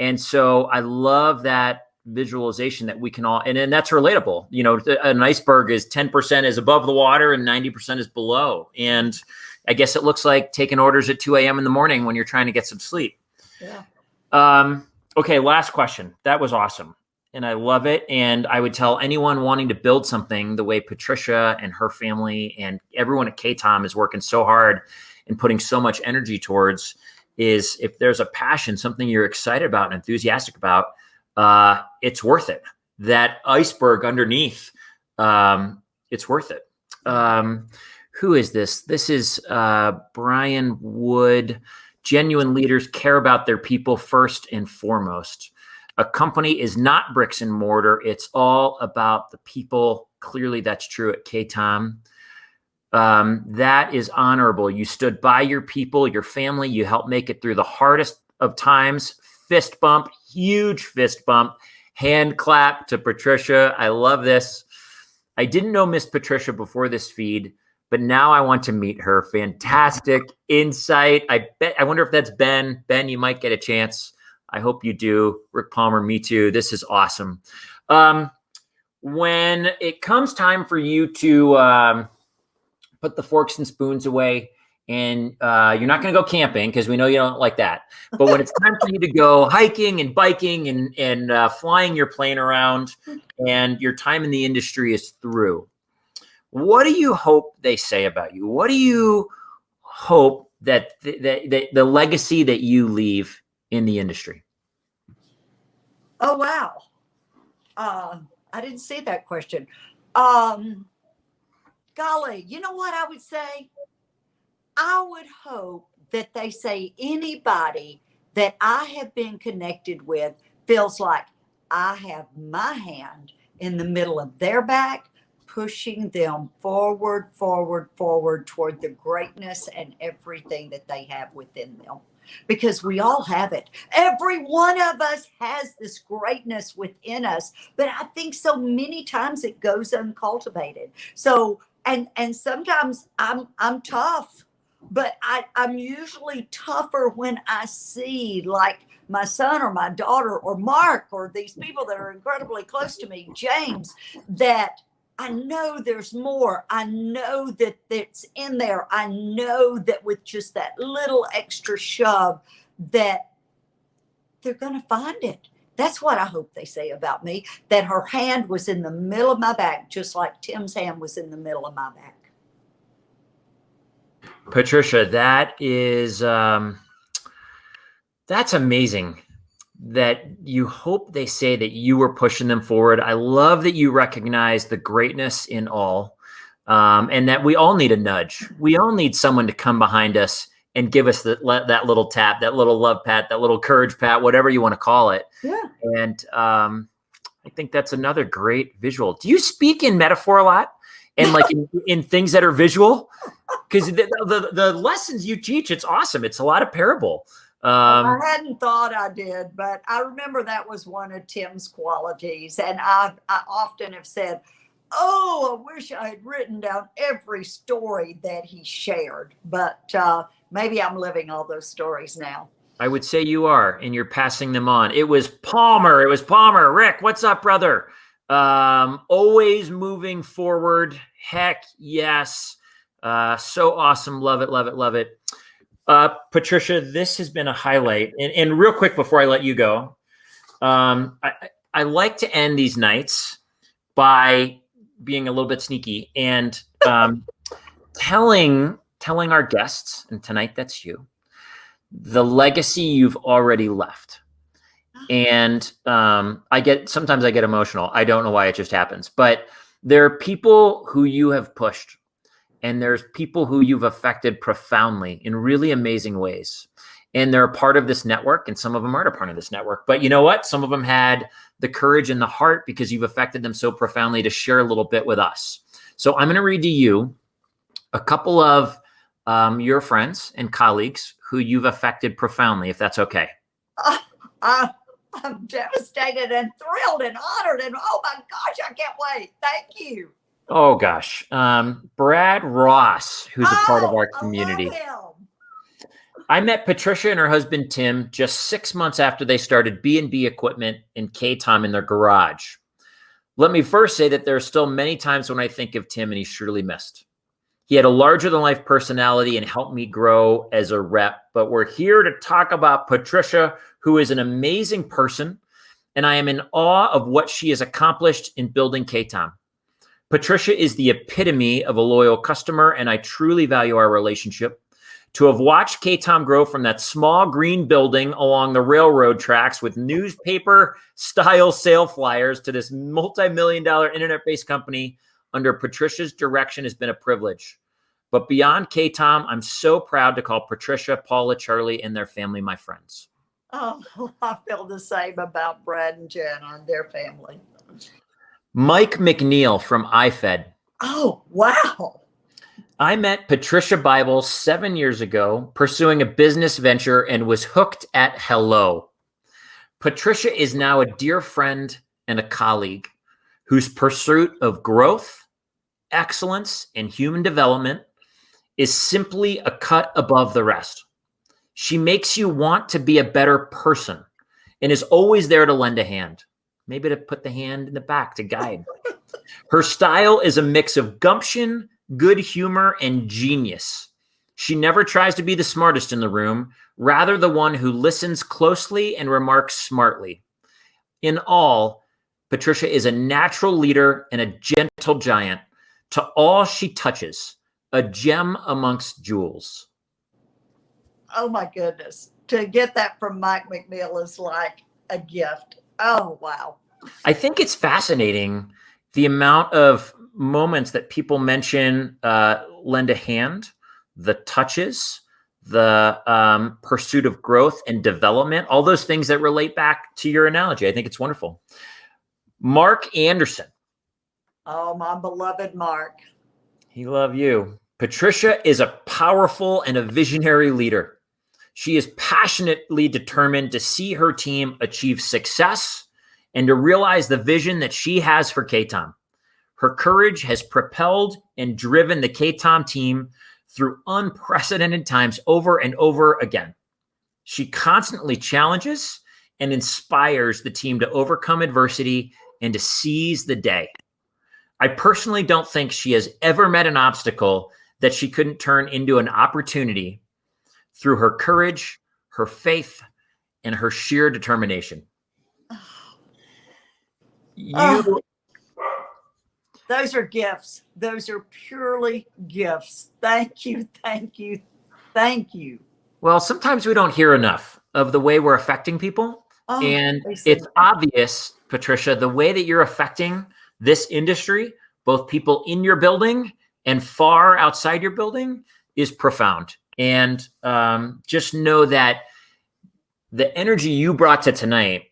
And so I love that visualization that we can all, and then that's relatable. You know, an iceberg is 10% is above the water and 90% is below. And I guess it looks like taking orders at 2 a.m. in the morning when you're trying to get some sleep. Yeah. Okay. Last question. That was awesome. And I love it. And I would tell anyone wanting to build something the way Patricia and her family and everyone at KaTom is working so hard and putting so much energy towards, is if there's a passion, something you're excited about and enthusiastic about, it's worth it. That iceberg underneath, it's worth it. Who is this? This is Brian Wood. Genuine leaders care about their people first and foremost. A company is not bricks and mortar. It's all about the people. Clearly, that's true at KaTom. That is honorable. You stood by your people, your family. You helped make it through the hardest of times. Fist bump, huge fist bump, hand clap to Patricia. I love this. I didn't know Miss Patricia before this feed, but now I want to meet her. Fantastic insight. I wonder if that's Ben. Ben, you might get a chance. I hope you do. Rick Palmer, me too. This is awesome. When it comes time for you to put the forks and spoons away, and you're not going to go camping because we know you don't like that. But when it's time for you to go hiking and biking and flying your plane around, and your time in the industry is through, what do you hope they say about you? What do you hope that the legacy that you leave in the industry? Oh, wow. I didn't see that question. Golly, you know what I would say? I would hope that they say anybody that I have been connected with feels like I have my hand in the middle of their back, pushing them forward toward the greatness and everything that they have within them. Because we all have it. Every one of us has this greatness within us, but I think so many times it goes uncultivated. So, and sometimes I'm tough, but I'm usually tougher when I see like my son or my daughter or Mark or these people that are incredibly close to me, James, that I know there's more. I know that it's in there. I know that with just that little extra shove that they're going to find it. That's what I hope they say about me, that her hand was in the middle of my back, just like Tim's hand was in the middle of my back. Patricia, that is, that's amazing. That you hope they say that you were pushing them forward. I love that you recognize the greatness in all, and that we all need a nudge. We all need someone to come behind us and give us that little tap, that little love pat, that little courage pat, whatever you want to call it. Yeah. And I think that's another great visual. Do you speak in metaphor a lot? And like in things that are visual? Because the lessons you teach, it's awesome. It's a lot of parable. I hadn't thought I did, but I remember that was one of Tim's qualities. And I often have said, oh, I wish I had written down every story that he shared. But maybe I'm living all those stories now. I would say you are, and you're passing them on. It was Palmer. Rick, what's up, brother? Always moving forward. Heck yes. So awesome. Love it. Patricia, this has been a highlight. And real quick before I let you go, I like to end these nights by being a little bit sneaky and telling our guests, and tonight that's you, the legacy you've already left. And sometimes I get emotional. I don't know why it just happens, but there are people who you have pushed. And there's people who you've affected profoundly in really amazing ways. And they're a part of this network, and some of them aren't a part of this network. But you know what? Some of them had the courage and the heart, because you've affected them so profoundly, to share a little bit with us. So I'm going to read to you a couple of your friends and colleagues who you've affected profoundly, if that's okay. I'm devastated and thrilled and honored, and oh my gosh, I can't wait. Thank you. Oh gosh. Brad Ross, who's a part of our community. I love him. I met Patricia and her husband, Tim, just 6 months after they started B&B equipment and KaTom in their garage. Let me first say that there are still many times when I think of Tim and he's surely missed. He had a larger-than-life personality and helped me grow as a rep. But we're here to talk about Patricia, who is an amazing person, and I am in awe of what she has accomplished in building KaTom. Patricia is the epitome of a loyal customer, and I truly value our relationship. To have watched KaTom grow from that small green building along the railroad tracks with newspaper-style sale flyers to this multi-million-dollar internet-based company under Patricia's direction has been a privilege. But beyond KaTom, I'm so proud to call Patricia, Paula, Charlie, and their family my friends. Oh, I feel the same about Brad and Jen and their family. Mike McNeil from iFed. Oh, wow. I met Patricia Bible 7 years ago pursuing a business venture and was hooked at hello. Patricia is now a dear friend and a colleague whose pursuit of growth, excellence, and human development is simply a cut above the rest. She makes you want to be a better person and is always there to lend a hand, maybe to put the hand in the back to guide. Her style is a mix of gumption, good humor, and genius. She never tries to be the smartest in the room, rather the one who listens closely and remarks smartly. In all, Patricia is a natural leader and a gentle giant. To all she touches, a gem amongst jewels. Oh my goodness. To get that from Mike McNeil is like a gift. Oh, wow. I think it's fascinating the amount of moments that people mention lend a hand, the touches, the pursuit of growth and development, all those things that relate back to your analogy. I think it's wonderful. Mark Anderson. Oh, my beloved Mark. He loves you. Patricia is a powerful and a visionary leader. She is passionately determined to see her team achieve success and to realize the vision that she has for KaTom. Her courage has propelled and driven the KaTom team through unprecedented times over and over again. She constantly challenges and inspires the team to overcome adversity and to seize the day. I personally don't think she has ever met an obstacle that she couldn't turn into an opportunity through her courage, her faith, and her sheer determination. Those are gifts. Those are purely gifts. Thank you, thank you, thank you. Well, sometimes we don't hear enough of the way we're affecting people. And it's obvious, Patricia, the way that you're affecting this industry, both people in your building and far outside your building, is profound. And just know that the energy you brought to tonight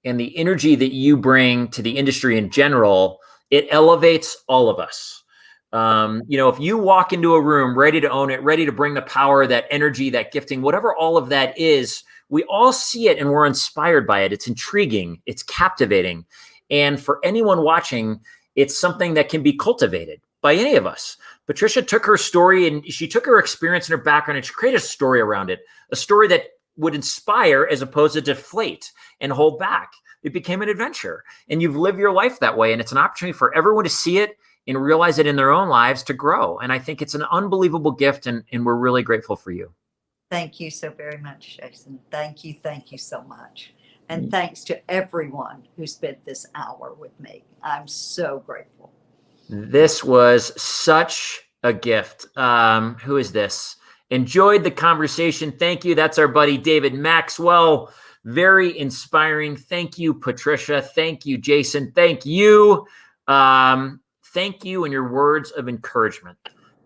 and the energy that you bring to the industry in general, it elevates all of us. If you walk into a room ready to own it, ready to bring the power, that energy, that gifting, whatever all of that is, we all see it and we're inspired by it. It's intriguing. It's captivating. And for anyone watching, it's something that can be cultivated by any of us. Patricia took her story and she took her experience and her background and she created a story around it, a story that would inspire as opposed to deflate and hold back. It became an adventure and you've lived your life that way. And it's an opportunity for everyone to see it and realize it in their own lives to grow. And I think it's an unbelievable gift and we're really grateful for you. Thank you so very much, Jason. Thank you so much. And thanks to everyone who spent this hour with me. I'm so grateful. This was such a gift. Who is this? Enjoyed the conversation. Thank you. That's our buddy, David Maxwell. Very inspiring. Thank you, Patricia. Thank you, Jason. Thank you. Thank you and your words of encouragement.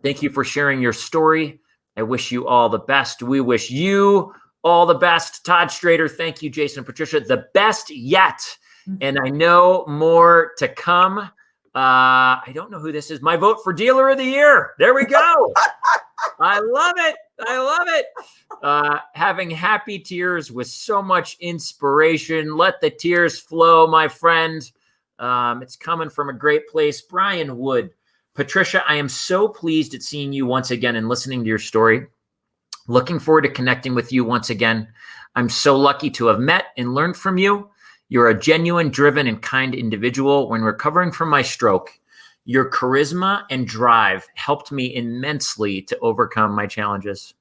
Thank you for sharing your story. I wish you all the best. We wish you all the best. Todd Strader, thank you, Jason and Patricia. The best yet. and I know more to come. I don't know who this is. My vote for Dealer of the Year. There we go. I love it. I love it. Having happy tears with so much inspiration. Let the tears flow, my friend. It's coming from a great place. Brian Wood. Patricia, I am so pleased at seeing you once again and listening to your story. Looking forward to connecting with you once again. I'm so lucky to have met and learned from you. You're a genuine, driven, and kind individual. When recovering from my stroke, your charisma and drive helped me immensely to overcome my challenges.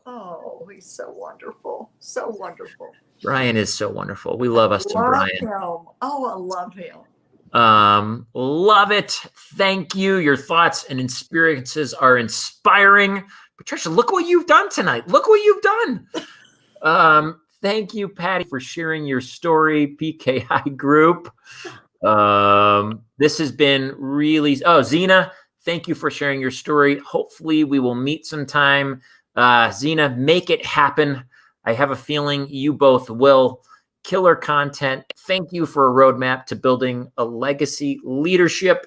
Oh, he's so wonderful. So wonderful. Brian is so wonderful. We love us some Brian. Him. Oh, I love him. Love it. Thank you. Your thoughts and experiences are inspiring. Patricia, look what you've done tonight. Look what you've done. Thank you, Patty, for sharing your story. PKI group. This has been really, Zena, thank you for sharing your story. Hopefully we will meet sometime. Zena, make it happen. I have a feeling you both will. Killer content. Thank you for a roadmap to building a legacy leadership.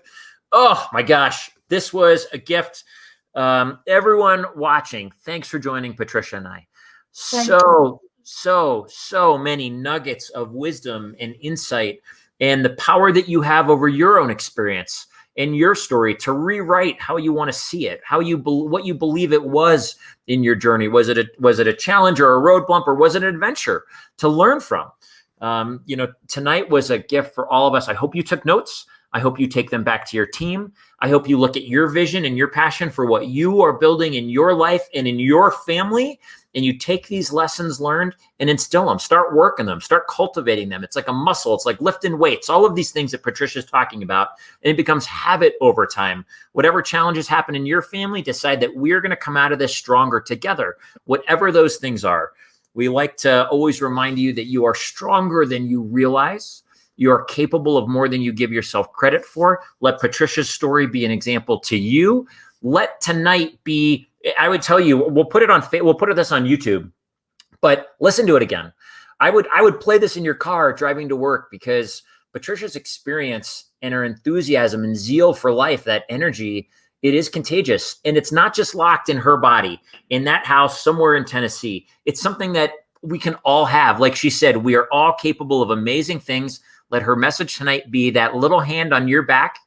Oh my gosh, this was a gift. Everyone watching, thanks for joining Patricia and I. So many nuggets of wisdom and insight and the power that you have over your own experience and your story to rewrite how you want to see it, what you believe it was in your journey. Was it a challenge or a road bump, or was it an adventure to learn from? Tonight was a gift for all of us. I hope you took notes. I hope you take them back to your team. I hope you look at your vision and your passion for what you are building in your life and in your family, and you take these lessons learned and instill them. Start working them. Start cultivating them. It's like a muscle. It's like lifting weights. All of these things that Patricia's talking about, and it becomes habit over time. Whatever challenges happen in your family, decide that we're going to come out of this stronger together, whatever those things are. We like to always remind you that you are stronger than you realize. You are capable of more than you give yourself credit for. Let Patricia's story be an example to you. Let tonight be, I would tell you, we'll put this on YouTube, but listen to it again. I would play this in your car driving to work, because Patricia's experience and her enthusiasm and zeal for life, that energy, it is contagious. And it's not just locked in her body in that house somewhere in Tennessee. It's something that we can all have. Like she said, we are all capable of amazing things. Let her message tonight be that little hand on your back.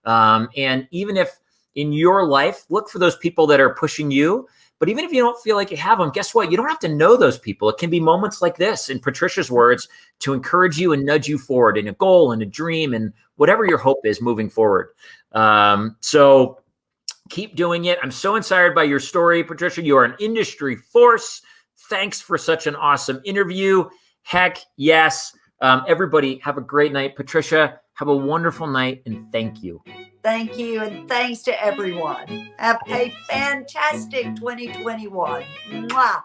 And even if in your life, look for those people that are pushing you. But even if you don't feel like you have them, guess what? You don't have to know those people. It can be moments like this, in Patricia's words, to encourage you and nudge you forward in a goal and a dream and whatever your hope is moving forward. So keep doing it. I'm so inspired by your story, Patricia. You are an industry force. Thanks for such an awesome interview. Heck yes. Everybody have a great night. Patricia, have a wonderful night, and thank you. Thank you, and thanks to everyone. Have a fantastic 2021. Mwah.